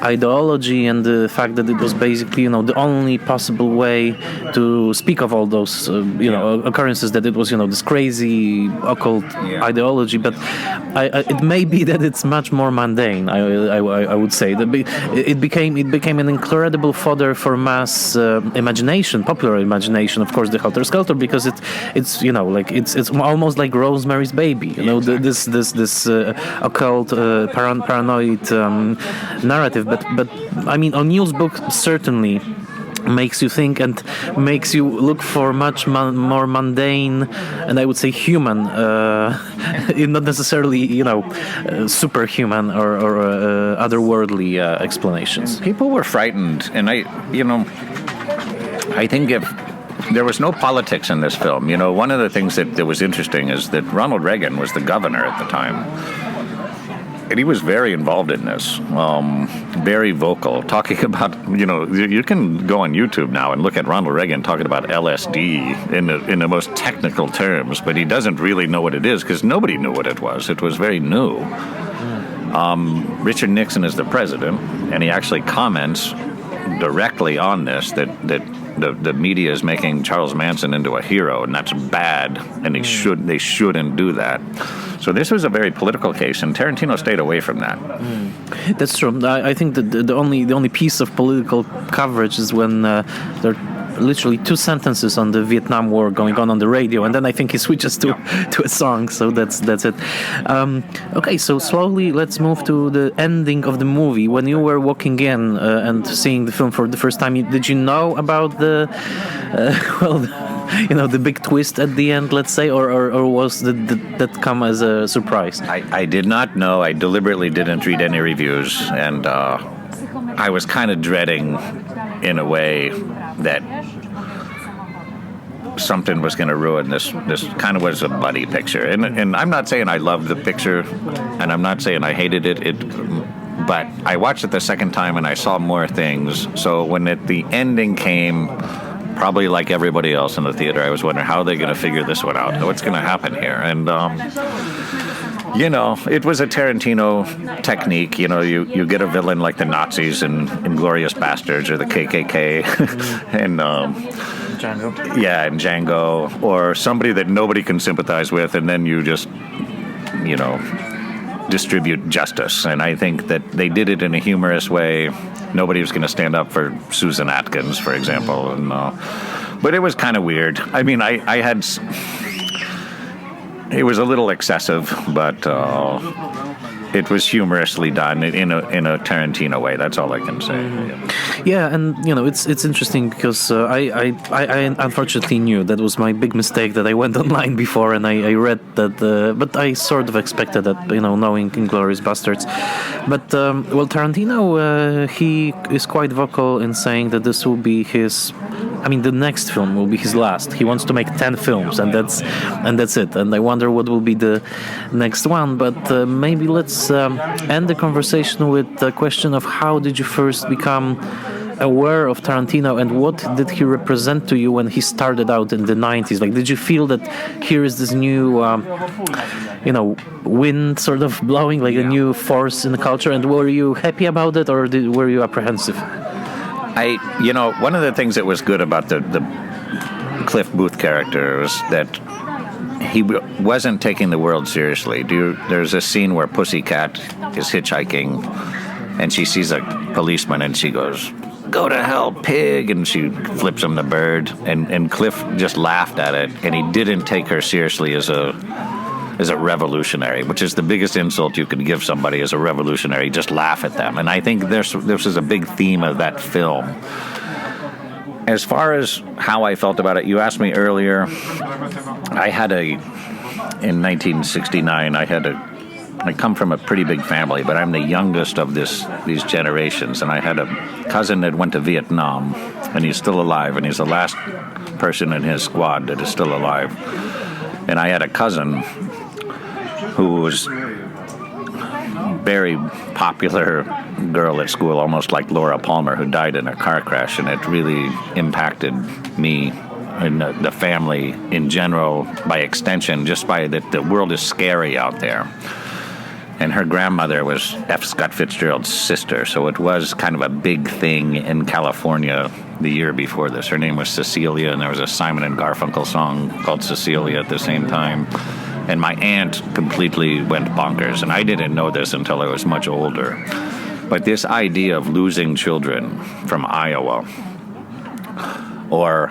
Speaker 1: ideology and the fact that it was basically, the only possible way to speak of all those, occurrences, that it was, this crazy occult ideology. But it may be that it's much more mundane. I would say that it became an incredible fodder for mass imagination, popular imagination. Of course, the Helter Skelter, because it's almost like Rosemary's Baby. This occult paranoid narrative. But I mean, O'Neill's book certainly makes you think and makes you look for much more mundane and I would say human, not necessarily superhuman or otherworldly explanations.
Speaker 2: People were frightened, and I think if there was no politics in this film, one of the things that was interesting is that Ronald Reagan was the governor at the time. And he was very involved in this, very vocal, talking about, you can go on YouTube now and look at Ronald Reagan talking about LSD in the most technical terms, but he doesn't really know what it is because nobody knew what it was. It was very new. Richard Nixon is the president, and he actually comments directly on this, that the media is making Charles Manson into a hero, and that's bad, and they shouldn't do that. So this was a very political case, and Tarantino stayed away from that.
Speaker 1: That's true. I think that the only piece of political coverage is when there are literally 2 sentences on the Vietnam War going on the radio, and then I think he switches to a song. So that's it. Okay, so slowly let's move to the ending of the movie. When you were walking in and seeing the film for the first time, did you know about the the big twist at the end, let's say, or was that come as a surprise?
Speaker 2: I did not know. I deliberately didn't read any reviews, and I was kind of dreading, in a way, that something was going to ruin this. This kind of was a buddy picture, and I'm not saying I loved the picture, and I'm not saying I hated it. But I watched it the second time, and I saw more things. So when the ending came, probably like everybody else in the theater, I was wondering how are they going to figure this one out? What's going to happen here? And it was a Tarantino technique. You get a villain like the Nazis in Inglourious Bastards or the KKK, and
Speaker 1: Django.
Speaker 2: Yeah, and Django, or somebody that nobody can sympathize with, and then you just, distribute justice. And I think that they did it in a humorous way. Nobody was going to stand up for Susan Atkins, for example. And, but it was kind of weird. I mean, I had... It was a little excessive, but it was humorously done in a Tarantino way. That's all I can say.
Speaker 1: Yeah, and it's interesting because I unfortunately knew that was my big mistake, that I went online before and I read that, but I sort of expected that, knowing Inglourious Bastards. But Tarantino, he is quite vocal in saying that this will be the next film will be his last. He wants to make 10 films, and that's it. And I wonder what will be the next one. But maybe let's end the conversation with the question of how did you first become aware of Tarantino, and what did he represent to you when he started out in the 90s? Like, did you feel that here is this new, wind sort of blowing, like a new force in the culture? And were you happy about it, or were you apprehensive?
Speaker 2: One of the things that was good about the Cliff Booth character was that he wasn't taking the world seriously. There's a scene where Pussycat is hitchhiking, and she sees a policeman and she goes, "Go to hell, pig," and she flips him the bird, and Cliff just laughed at it, and he didn't take her seriously as a revolutionary, which is the biggest insult you could give somebody as a revolutionary. Just laugh at them. And I think this is a big theme of that film. As far as how I felt about it, you asked me earlier, in 1969, I come from a pretty big family, but I'm the youngest of these generations, and I had a cousin that went to Vietnam, and he's still alive, and he's the last person in his squad that is still alive. And I had a cousin who was very popular girl at school, almost like Laura Palmer, who died in a car crash, and it really impacted me and the family in general, by extension, just by that the world is scary out there. And her grandmother was F. Scott Fitzgerald's sister, so it was kind of a big thing in California the year before this. Her name was Cecilia, and there was a Simon and Garfunkel song called Cecilia at the same time. And my aunt completely went bonkers, and I didn't know this until I was much older. But this idea of losing children from Iowa or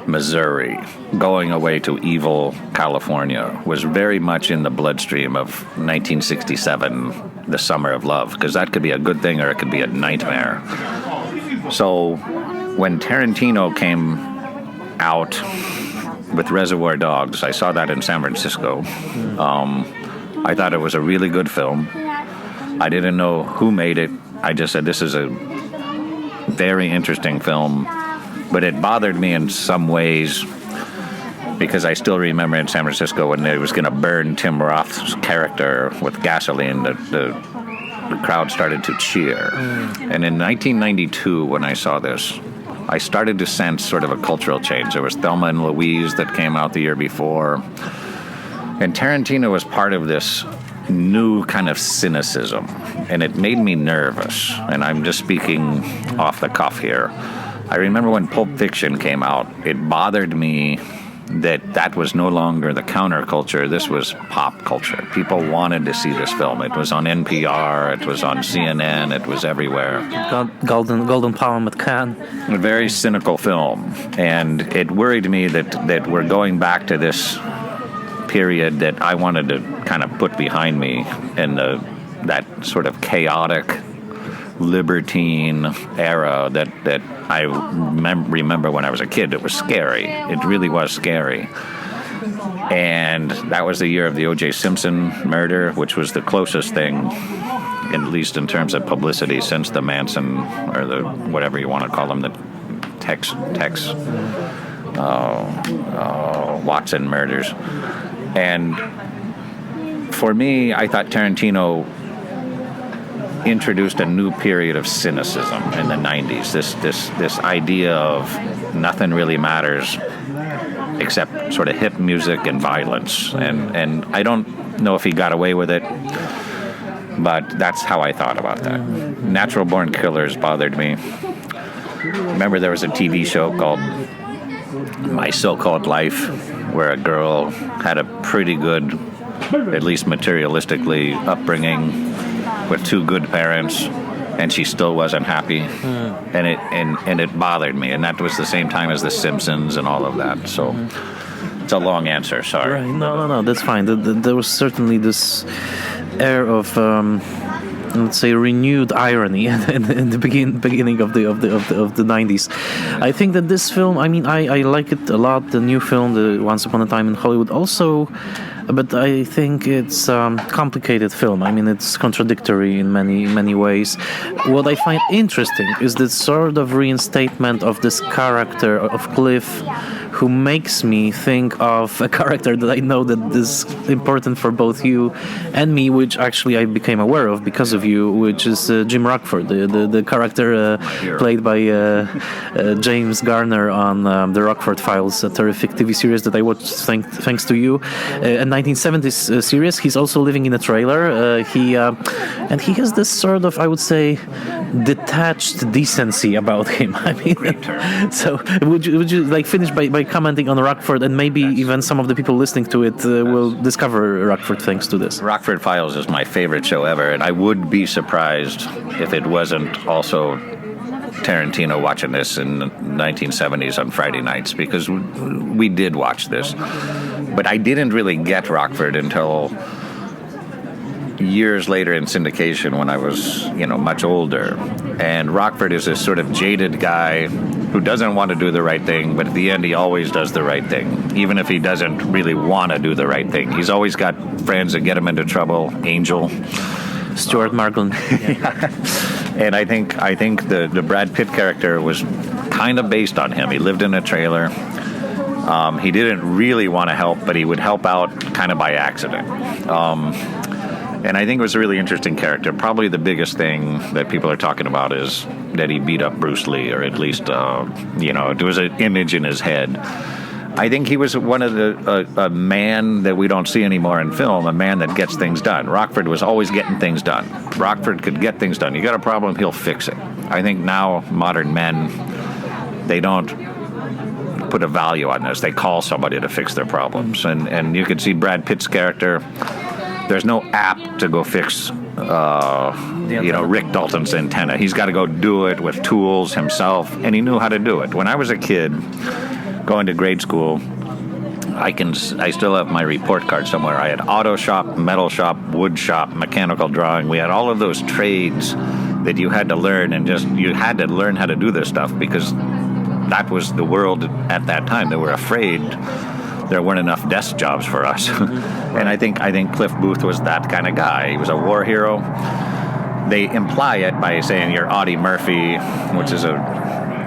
Speaker 2: Missouri, going away to evil California, was very much in the bloodstream of 1967, the Summer of Love, because that could be a good thing or it could be a nightmare. So when Tarantino came out with Reservoir Dogs, I saw that in San Francisco. I thought it was a really good film. I didn't know who made it. I just said, this is a very interesting film. But it bothered me in some ways because I still remember in San Francisco when they was going to burn Tim Roth's character with gasoline, the crowd started to cheer. And in 1992, when I saw this, I started to sense sort of a cultural change. There was Thelma and Louise that came out the year before. And Tarantino was part of this new kind of cynicism. And it made me nervous. And I'm just speaking off the cuff here. I remember when Pulp Fiction came out, it bothered me that was no longer the counterculture. This was pop culture. People wanted to see this film. It was on NPR, it was on CNN, it was everywhere.
Speaker 1: Golden Palm at Cannes.
Speaker 2: A very cynical film. And it worried me that we're going back to this period that I wanted to kind of put behind me in that sort of chaotic, libertine era that I remember when I was a kid. It was scary. It really was scary. And that was the year of the O.J. Simpson murder, which was the closest thing, at least in terms of publicity, since the Manson, or the whatever you want to call them, the Tex Watson murders. And for me, I thought Tarantino introduced a new period of cynicism in the 90s. This idea of nothing really matters except sort of hip music and violence. And I don't know if he got away with it, but that's how I thought about that. Natural Born Killers bothered me. Remember there was a TV show called My So-Called Life, where a girl had a pretty good, at least materialistically, upbringing with two good parents, and she still wasn't happy, and it bothered me. And that was the same time as The Simpsons and all of that. So it's a long answer. Sorry.
Speaker 1: Right. No, that's fine. There was certainly this air of let's say renewed irony in the beginning of the 90s. I think that this film, I mean, I like it a lot. The new film, the Once Upon a Time in Hollywood, also. But I think it's a complicated film. I mean, it's contradictory in many ways. What I find interesting is the sort of reinstatement of this character of Cliff, who makes me think of a character that I know that is important for both you and me, which actually I became aware of because of you, which is Jim Rockford, the character played by James Garner on The Rockford Files, a terrific TV series that I watched thanks to you. A 1970s series. He's also living in a trailer. and he has this sort of, I would say, detached decency about him. I mean, so would you like finish by commenting on Rockford, and maybe even some of the people listening to it will discover Rockford thanks to this.
Speaker 2: Rockford Files is my favorite show ever, and I would be surprised if it wasn't also Tarantino watching this in the 1970s on Friday nights, because we did watch this. But I didn't really get Rockford until years later in syndication when I was, much older. And Rockford is this sort of jaded guy who doesn't want to do the right thing, but at the end he always does the right thing, even if he doesn't really want to do the right thing. He's always got friends that get him into trouble. Angel.
Speaker 1: Stuart Margolin.
Speaker 2: Yeah. And I think the Brad Pitt character was kind of based on him. He lived in a trailer. He didn't really want to help, but he would help out kind of by accident. And I think it was a really interesting character. Probably the biggest thing that people are talking about is that he beat up Bruce Lee, or at least, there was an image in his head. I think he was one of a man that we don't see anymore in film, a man that gets things done. Rockford was always getting things done. Rockford could get things done. You got a problem, he'll fix it. I think now modern men, they don't put a value on this. They call somebody to fix their problems. And you can see Brad Pitt's character. There's no app to go fix, Rick Dalton's antenna. He's got to go do it with tools himself, and he knew how to do it. When I was a kid, going to grade school, I still have my report card somewhere. I had auto shop, metal shop, wood shop, mechanical drawing. We had all of those trades that you had to learn, and you had to learn how to do this stuff because that was the world at that time. They were afraid there weren't enough desk jobs for us. And I think Cliff Booth was that kind of guy. He was a war hero. They imply it by saying you're Audie Murphy, which is a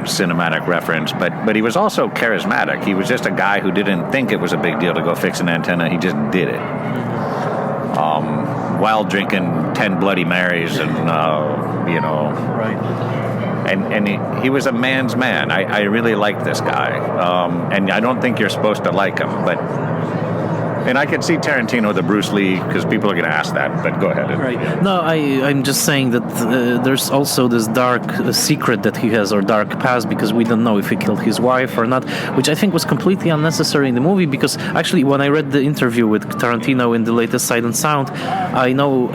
Speaker 2: cinematic reference, but he was also charismatic. He was just a guy who didn't think it was a big deal to go fix an antenna. He just did it. While drinking 10 Bloody Marys and,
Speaker 1: Right.
Speaker 2: And he was a man's man. I really liked this guy. And I don't think you're supposed to like him, and I could see Tarantino, the Bruce Lee, because people are going to ask that, but go ahead.
Speaker 1: Right. No, I'm just saying that there's also this dark secret that he has, or dark past, because we don't know if he killed his wife or not, which I think was completely unnecessary in the movie, because actually when I read the interview with Tarantino in the latest Sight and Sound, I know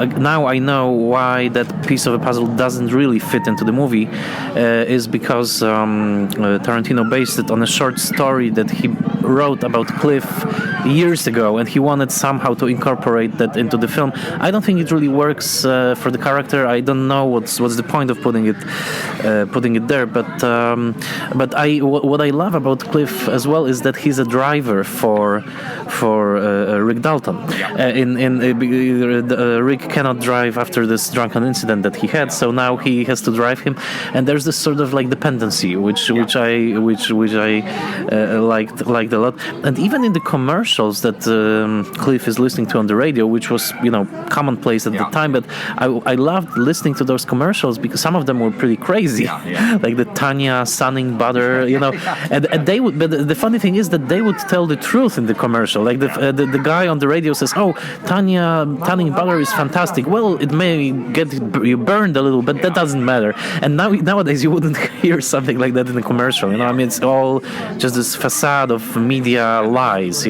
Speaker 1: why that piece of a puzzle doesn't really fit into the movie, is because Tarantino based it on a short story that he wrote about Cliff years ago, and he wanted somehow to incorporate that into the film. I don't think it really works for the character. I don't know what's the point of putting it there. But what I love about Cliff as well is that he's a driver for Rick Dalton. Rick cannot drive after this drunken incident that he had, so now he has to drive him, and there's this sort of like dependency, which I liked a lot. And even in the commercials that Cliff is listening to on the radio, which was commonplace at the time, but I loved listening to those commercials because some of them were pretty crazy, like the Tanya sunning butter, and they would. But the funny thing is that they would tell the truth in the commercial. Like the guy on the radio says, "Oh, Tanya tanning butter is fantastic. Well, it may get you burned a little, but that doesn't matter." And nowadays you wouldn't hear something like that in the commercial. I mean, it's all just this facade of media lies.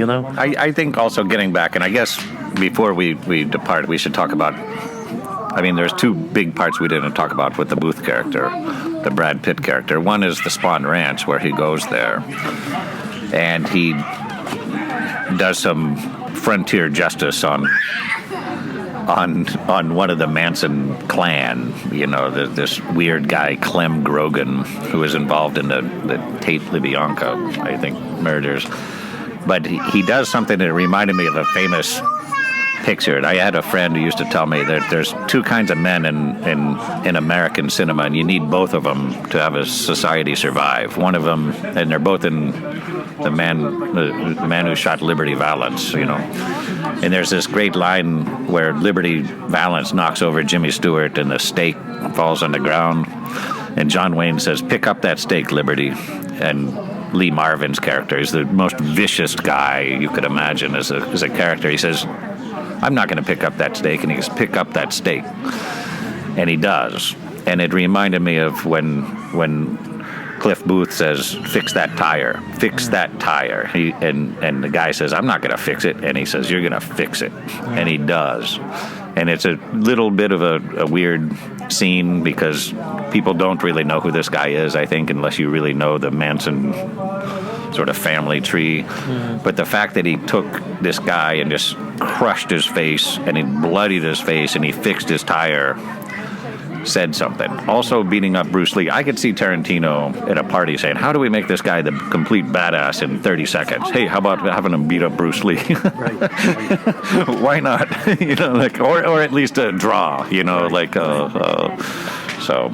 Speaker 2: I think also getting back, and I guess before we depart, we should talk about, there's two big parts we didn't talk about with the Booth character, the Brad Pitt character. One is the Spawn Ranch, where he goes there, and he does some frontier justice on one of the Manson clan, this weird guy, Clem Grogan, who is involved in the Tate LaBianca, I think, murders. But he does something that reminded me of a famous picture. I had a friend who used to tell me that there's two kinds of men in American cinema, and you need both of them to have a society survive. One of them, and they're both in the man who shot Liberty Valance, And there's this great line where Liberty Valance knocks over Jimmy Stewart, and the steak falls on the ground, and John Wayne says, "Pick up that steak, Liberty." And Lee Marvin's character is the most vicious guy you could imagine as a character. He says, "I'm not going to pick up that steak," and he goes, "Pick up that steak." And he does. And it reminded me of when Cliff Booth says, fix that tire, and the guy says, I'm not going to fix it. And he says, you're going to fix it. And he does. And it's a little bit of a weird scene because people don't really know who this guy is, I think, unless you really know the Manson sort of family tree. But the fact that he took this guy and just crushed his face and he bloodied his face and he fixed his tire said something. Also beating up Bruce Lee. I could see Tarantino at a party saying, how do we make this guy the complete badass in 30 seconds? Hey, how about having him beat up Bruce Lee? Why not? Or at least a draw, So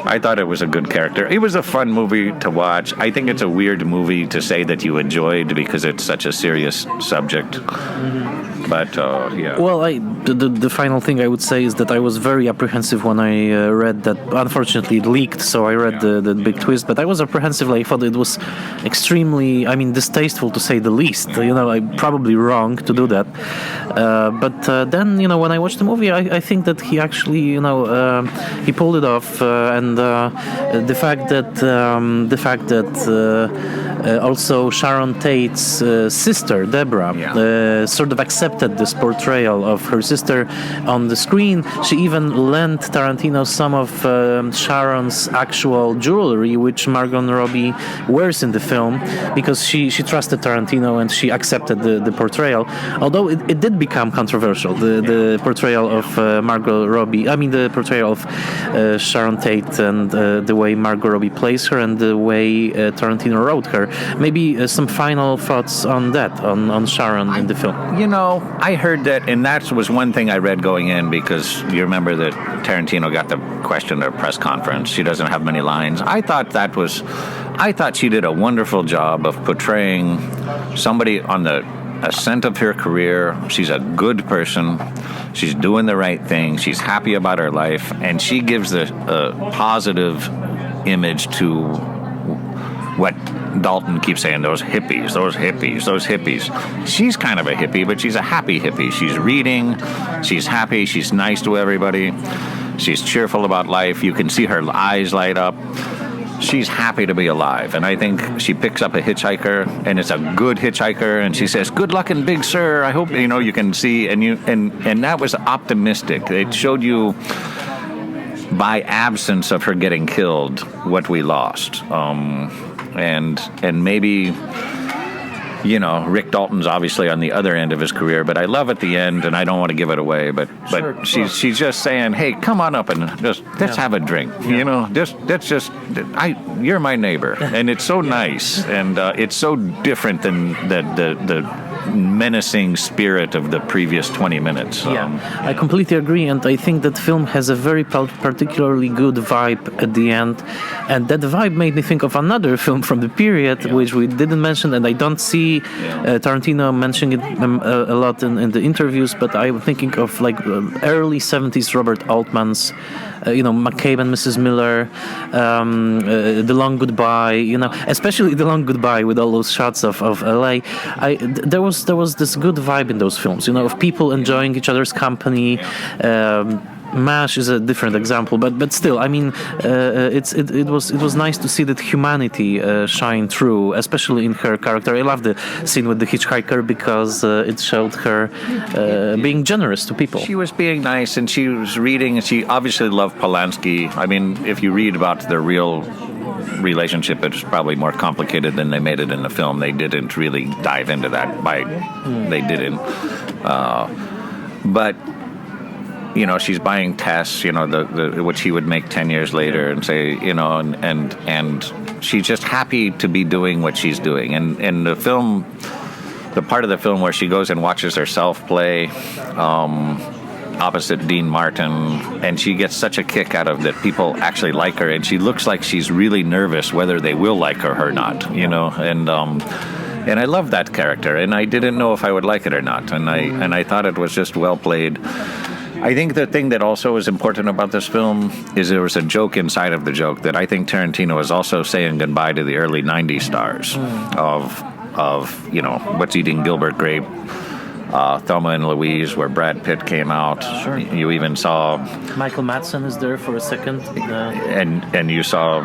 Speaker 2: I thought it was a good character. It was a fun movie to watch. I think it's a weird movie to say that you enjoyed because it's such a serious subject. But, yeah.
Speaker 1: Well, the final thing I would say is that I was very apprehensive when I read that. Unfortunately, it leaked, so I read the big twist. But I was apprehensive. I thought it was extremely, distasteful to say the least. I'm probably wrong to do that. But then, when I watched the movie, I think that he actually, he pulled it off. And the fact that also Sharon Tate's sister, Deborah, sort of accepted this portrayal of her sister on the screen. She even lent Tarantino some of Sharon's actual jewelry, which Margot Robbie wears in the film, because she trusted Tarantino and she accepted the portrayal. Although it did become controversial, the portrayal of Margot Robbie. The portrayal of Sharon Tate and the way Margot Robbie plays her and the way Tarantino wrote her. Maybe some final thoughts on that, on Sharon in the film.
Speaker 2: I heard that, and that was one thing I read going in, because you remember that Tarantino got the question at a press conference. She doesn't have many lines. I thought she did a wonderful job of portraying somebody on the ascent of her career. She's a good person. She's doing the right thing. She's happy about her life, and she gives a positive image to what Dalton keeps saying, those hippies. She's kind of a hippie, but she's a happy hippie. She's reading, she's happy, she's nice to everybody, she's cheerful about life. You can see her eyes light up. She's happy to be alive. And I think she picks up a hitchhiker, and it's a good hitchhiker, and she says, good luck and big sir. I hope, you can see, and that was optimistic. It showed you, by absence of her getting killed, what we lost. And maybe, Rick Dalton's obviously on the other end of his career, but I love at the end, and I don't want to give it away, but she's just saying, hey, come on up and let's have a drink. You're my neighbor, and it's so nice, and it's so different than the menacing spirit of the previous 20 minutes.
Speaker 1: I completely agree, and I think that film has a very particularly good vibe at the end, and that vibe made me think of another film from the period, which we didn't mention, and I don't see Tarantino mentioning it a lot in the interviews, but I'm thinking of early 70s Robert Altman's McCabe and Mrs. Miller, The Long Goodbye, especially The Long Goodbye with all those shots of LA. There was this good vibe in those films, of people enjoying each other's company. MASH is a different example, but still, it was nice to see that humanity shine through, especially in her character. I love the scene with the hitchhiker because it showed her being generous to people.
Speaker 2: She was being nice, and she was reading, and she obviously loved Polanski. If you read about their real relationship, it's probably more complicated than they made it in the film. They didn't really dive into that. They didn't. But she's buying Tess, what she would make 10 years later, and say, and she's just happy to be doing what she's doing. And the film, the part of the film where she goes and watches herself play opposite Dean Martin, and she gets such a kick out of that people actually like her, and she looks like she's really nervous whether they will like her or not, and I love that character, and I didn't know if I would like it or not, and I thought it was just well played. I think the thing that also is important about this film is there was a joke inside of the joke that I think Tarantino is also saying goodbye to the early 90s stars of What's Eating Gilbert Grape, Thelma and Louise, where Brad Pitt came out.
Speaker 1: Sure.
Speaker 2: You even saw
Speaker 1: Michael Madsen is there for a second.
Speaker 2: and you saw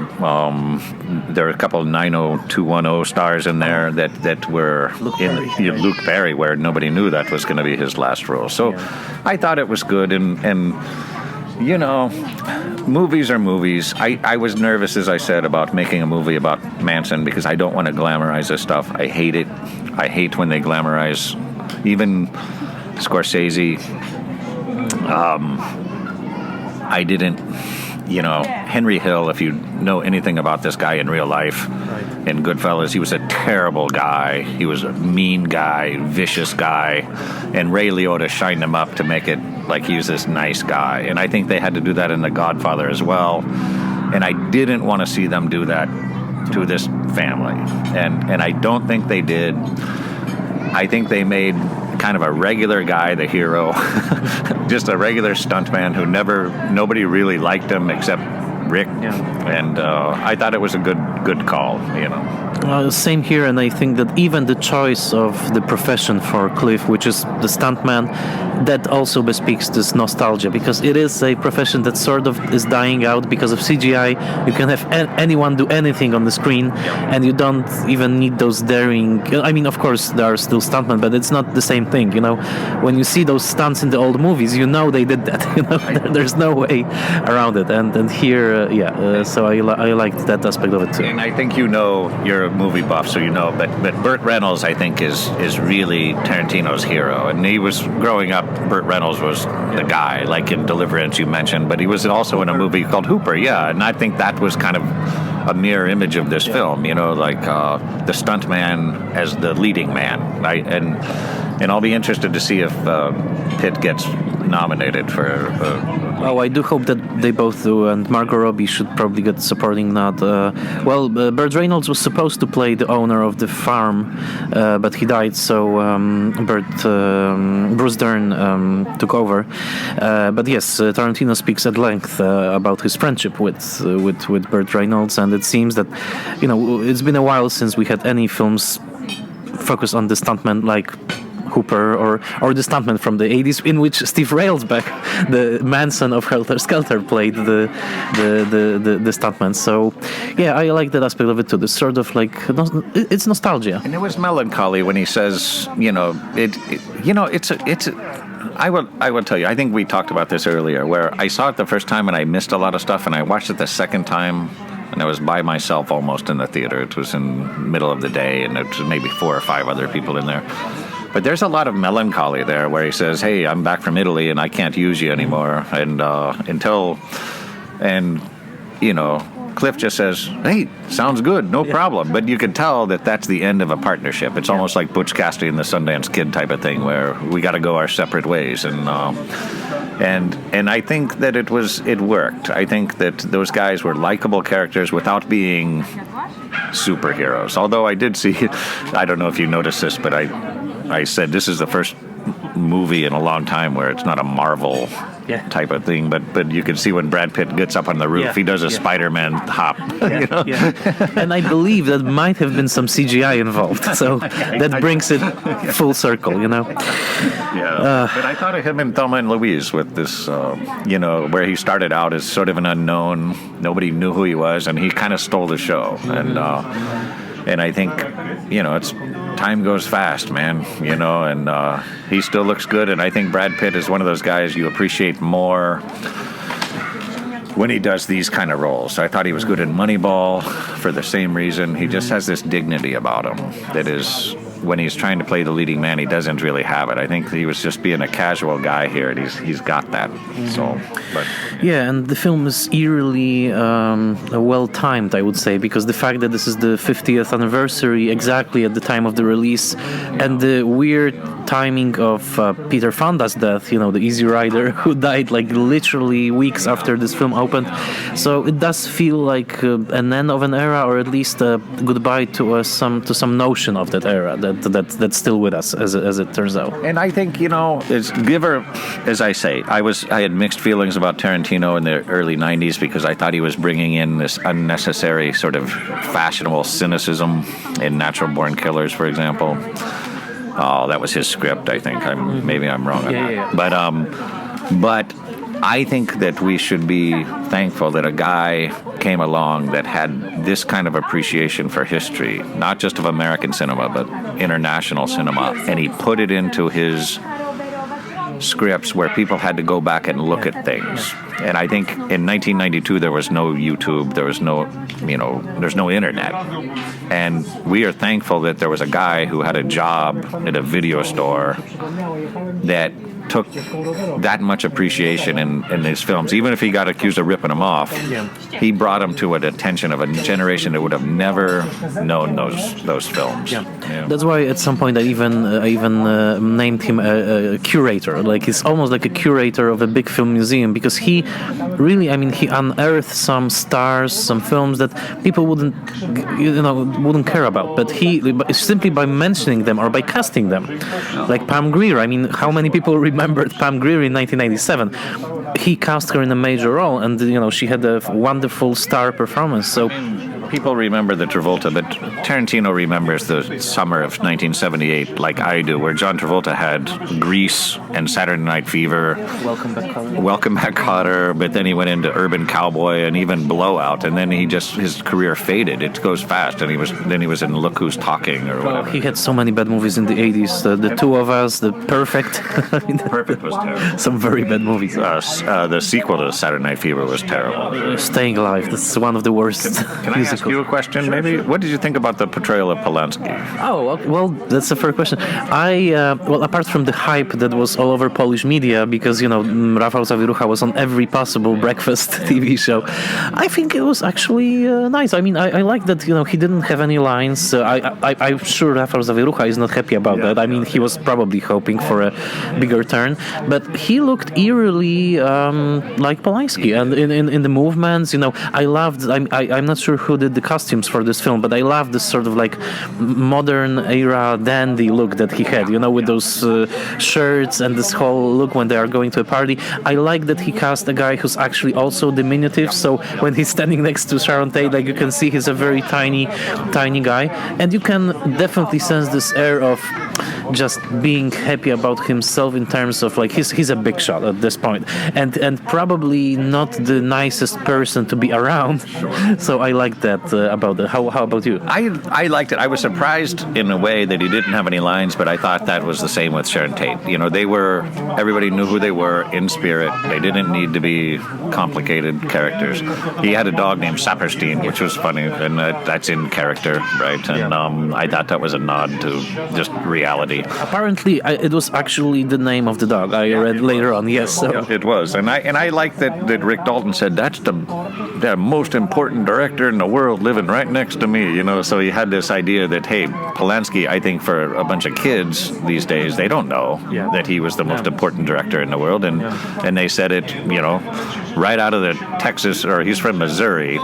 Speaker 2: there were a couple of 90210 stars in there that were Luke Perry, where nobody knew that was going to be his last role. So I thought it was good, and you know, movies are movies. I was nervous, as I said, about making a movie about Manson because I don't want to glamorize this stuff. I hate it. I hate when they glamorize. Even Scorsese, I didn't, you know, Henry Hill, if you know anything about this guy in real life, in Goodfellas, he was a terrible guy. He was a mean guy, vicious guy, and Ray Liotta shined him up to make it like he was this nice guy. And I think they had to do that in The Godfather as well. And I didn't want to see them do that to this family. And I don't think they did. I think they made kind of a regular guy the hero, just a regular stuntman who nobody really liked him except Rick. And I thought it was a good call, you know.
Speaker 1: Same here, and I think that even the choice of the profession for Cliff, which is the stuntman, that also bespeaks this nostalgia, because it is a profession that sort of is dying out because of CGI. You can have anyone do anything on the screen, and you don't even need those daring... I mean, of course, there are still stuntmen, but it's not the same thing, you know. When you see those stunts in the old movies, you know they did that, you know. There's no way around it, and here, so I liked that aspect of it too.
Speaker 2: And I think you know, you're a movie buff, so you know, but Burt Reynolds, I think, is really Tarantino's hero. And he was growing up, Burt Reynolds was the guy, like in Deliverance you mentioned, but he was also in a movie called Hooper, and I think that was kind of a mirror image of this film, you know, like the stuntman as the leading man, right? And I'll be interested to see if Pitt gets nominated for...
Speaker 1: I do hope that they both do, and Margot Robbie should probably get supporting nod. Burt Reynolds was supposed to play the owner of the farm, but he died, so Bruce Dern took over. But yes, Tarantino speaks at length about his friendship with Burt Reynolds, and it seems that, you know, it's been a while since we had any films focused on the stuntman like Hooper or the stuntman from the 80s, in which Steve Railsback, the Manson of Helter Skelter, played the stuntman. So yeah, I like that aspect of it too. This sort of like, it's nostalgia.
Speaker 2: And it was melancholy when he says, you know, I will tell you, I think we talked about this earlier, where I saw it the first time and I missed a lot of stuff, and I watched it the second time and I was by myself almost in the theater. It was in the middle of the day, and it was maybe 4 or 5 other people in there. But there's a lot of melancholy there, where he says, "Hey, I'm back from Italy and I can't use you anymore." And you know, Cliff just says, "Hey, sounds good, no problem." But you can tell that that's the end of a partnership. It's almost like Butch Cassidy and the Sundance Kid type of thing, where we got to go our separate ways. And I think that it worked. I think that those guys were likable characters without being superheroes. Although I did see, I don't know if you noticed this, but I said this is the first movie in a long time where it's not a Marvel type of thing, but you can see when Brad Pitt gets up on the roof, he does a Spider-Man hop. You know?
Speaker 1: And I believe that might have been some CGI involved, so that brings it full circle, you know.
Speaker 2: But I thought of him in Thelma and Louise with this, you know, where he started out as sort of an unknown, nobody knew who he was, and he kind of stole the show. And I think, you know, time goes fast, man, you know, and he still looks good. And I think Brad Pitt is one of those guys you appreciate more when he does these kind of roles. I thought he was good in Moneyball for the same reason. He just has this dignity about him that is, when he's trying to play the leading man, he doesn't really have it. I think he was just being a casual guy here, and he's got that. So, but
Speaker 1: and the film is eerily well timed, I would say, because the fact that this is the 50th anniversary exactly at the time of the release, and the weird timing of Peter Fonda's death, you know, the Easy Rider, who died like literally weeks after this film opened. So it does feel like an end of an era, or at least a goodbye to some notion of that era that's still with us, as it turns out.
Speaker 2: And I think, you know, as I say, I had mixed feelings about Tarantino in the early 90s because I thought he was bringing in this unnecessary sort of fashionable cynicism in Natural Born Killers, for example. Oh, that was his script, I think. Maybe I'm wrong on that.
Speaker 1: Yeah.
Speaker 2: But I think that we should be thankful that a guy came along that had this kind of appreciation for history, not just of American cinema, but international cinema, and he put it into his scripts where people had to go back and look at things. And I think in 1992 there was no YouTube, there's no internet. And we are thankful that there was a guy who had a job at a video store that took that much appreciation in his films. Even if he got accused of ripping them off, he brought them to an attention of a generation that would have never known those films.
Speaker 1: Yeah. That's why at some point I even named him a curator. Like he's almost like a curator of a big film museum, because he really, he unearthed some stars, some films that people wouldn't care about. But he simply by mentioning them or by casting them, like Pam Grier. How many people remembered Pam Grier in 1997? He cast her in a major role, and she had a wonderful star performance. So
Speaker 2: people remember the Travolta, but Tarantino remembers the summer of 1978 like I do, where John Travolta had Grease and Saturday Night Fever, Welcome Back Kotter, but then he went into Urban Cowboy and even Blowout, and then his career faded. It goes fast, and he was in Look Who's Talking or whatever.
Speaker 1: He had so many bad movies in the 80s. The Two of Us, The Perfect.
Speaker 2: Perfect was terrible.
Speaker 1: Some very bad movies.
Speaker 2: The sequel to Saturday Night Fever was terrible.
Speaker 1: Staying Alive. That's one of the worst.
Speaker 2: Can I ask you a question, maybe? Sure. What did you think about the portrayal of Polanski?
Speaker 1: Oh, well, that's a fair question. Apart from the hype that was all over Polish media, because, Rafał Zawierucha was on every possible breakfast TV show, I think it was actually nice. I like that, he didn't have any lines. I'm sure Rafał Zawierucha is not happy about that. He was probably hoping for a bigger turn, but he looked eerily like Polanski, and in the movements, I loved. I'm not sure who did the costumes for this film, but I loved this sort of like modern era dandy look that he had, with those shirts and this whole look when they are going to a party. I like that he cast a guy who's actually also diminutive, so when he's standing next to Sharon Tate, like you can see he's a very tiny guy, and you can definitely sense this air of just being happy about himself in terms of like he's a big shot at this point, and probably not the nicest person to be around. So I like that about it. How about you?
Speaker 2: I liked it. I was surprised in a way that he didn't have any lines, but I thought that was the same with Sharon Tate. Everybody knew who they were in spirit. They didn't need to be complicated characters. He had a dog named Saperstein, which was funny, and that's in character, right? And I thought that was a nod to just reality.
Speaker 1: Apparently, it was actually the name of the dog. I read later on. Yes, so.
Speaker 2: Yeah, it was, and I like that Rick Dalton said that's the most important director in the world living right next to me. So he had this idea that hey, Polanski, I think for a bunch of kids these days, they don't know that he was the most important director in the world, and they said it, right out of the Texas, or he's from Missouri,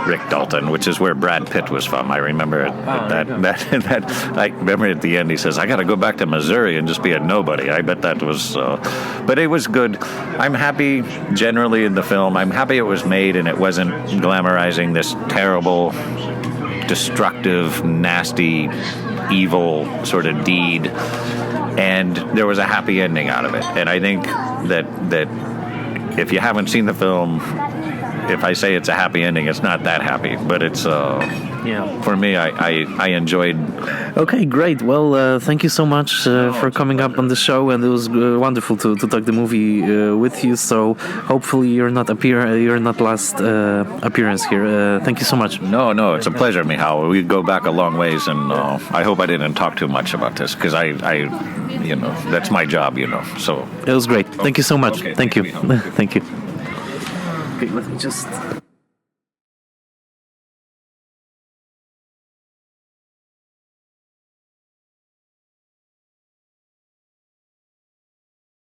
Speaker 2: Rick Dalton, which is where Brad Pitt was from. I remember it. I remember at the end he says, I got to go back to Missouri and just be a nobody. I bet that was, but it was good. I'm happy generally in the film. I'm happy it was made and it wasn't glamorizing this terrible, destructive, nasty, evil sort of deed. And there was a happy ending out of it. And I think that if you haven't seen the film, if I say it's a happy ending, it's not that happy, but it's for me, I enjoyed.
Speaker 1: Okay, great. Well, thank you so much for coming up on the show, and it was wonderful to talk the movie with you. So hopefully you're not last appearance here. Thank you so much.
Speaker 2: No, it's a pleasure, Michał. We go back a long ways, and I hope I didn't talk too much about this because I that's my job, So
Speaker 1: it was great. Thank you so much.
Speaker 2: Okay,
Speaker 1: thank you.
Speaker 2: Thank you.
Speaker 1: Thank you. Okay, let me just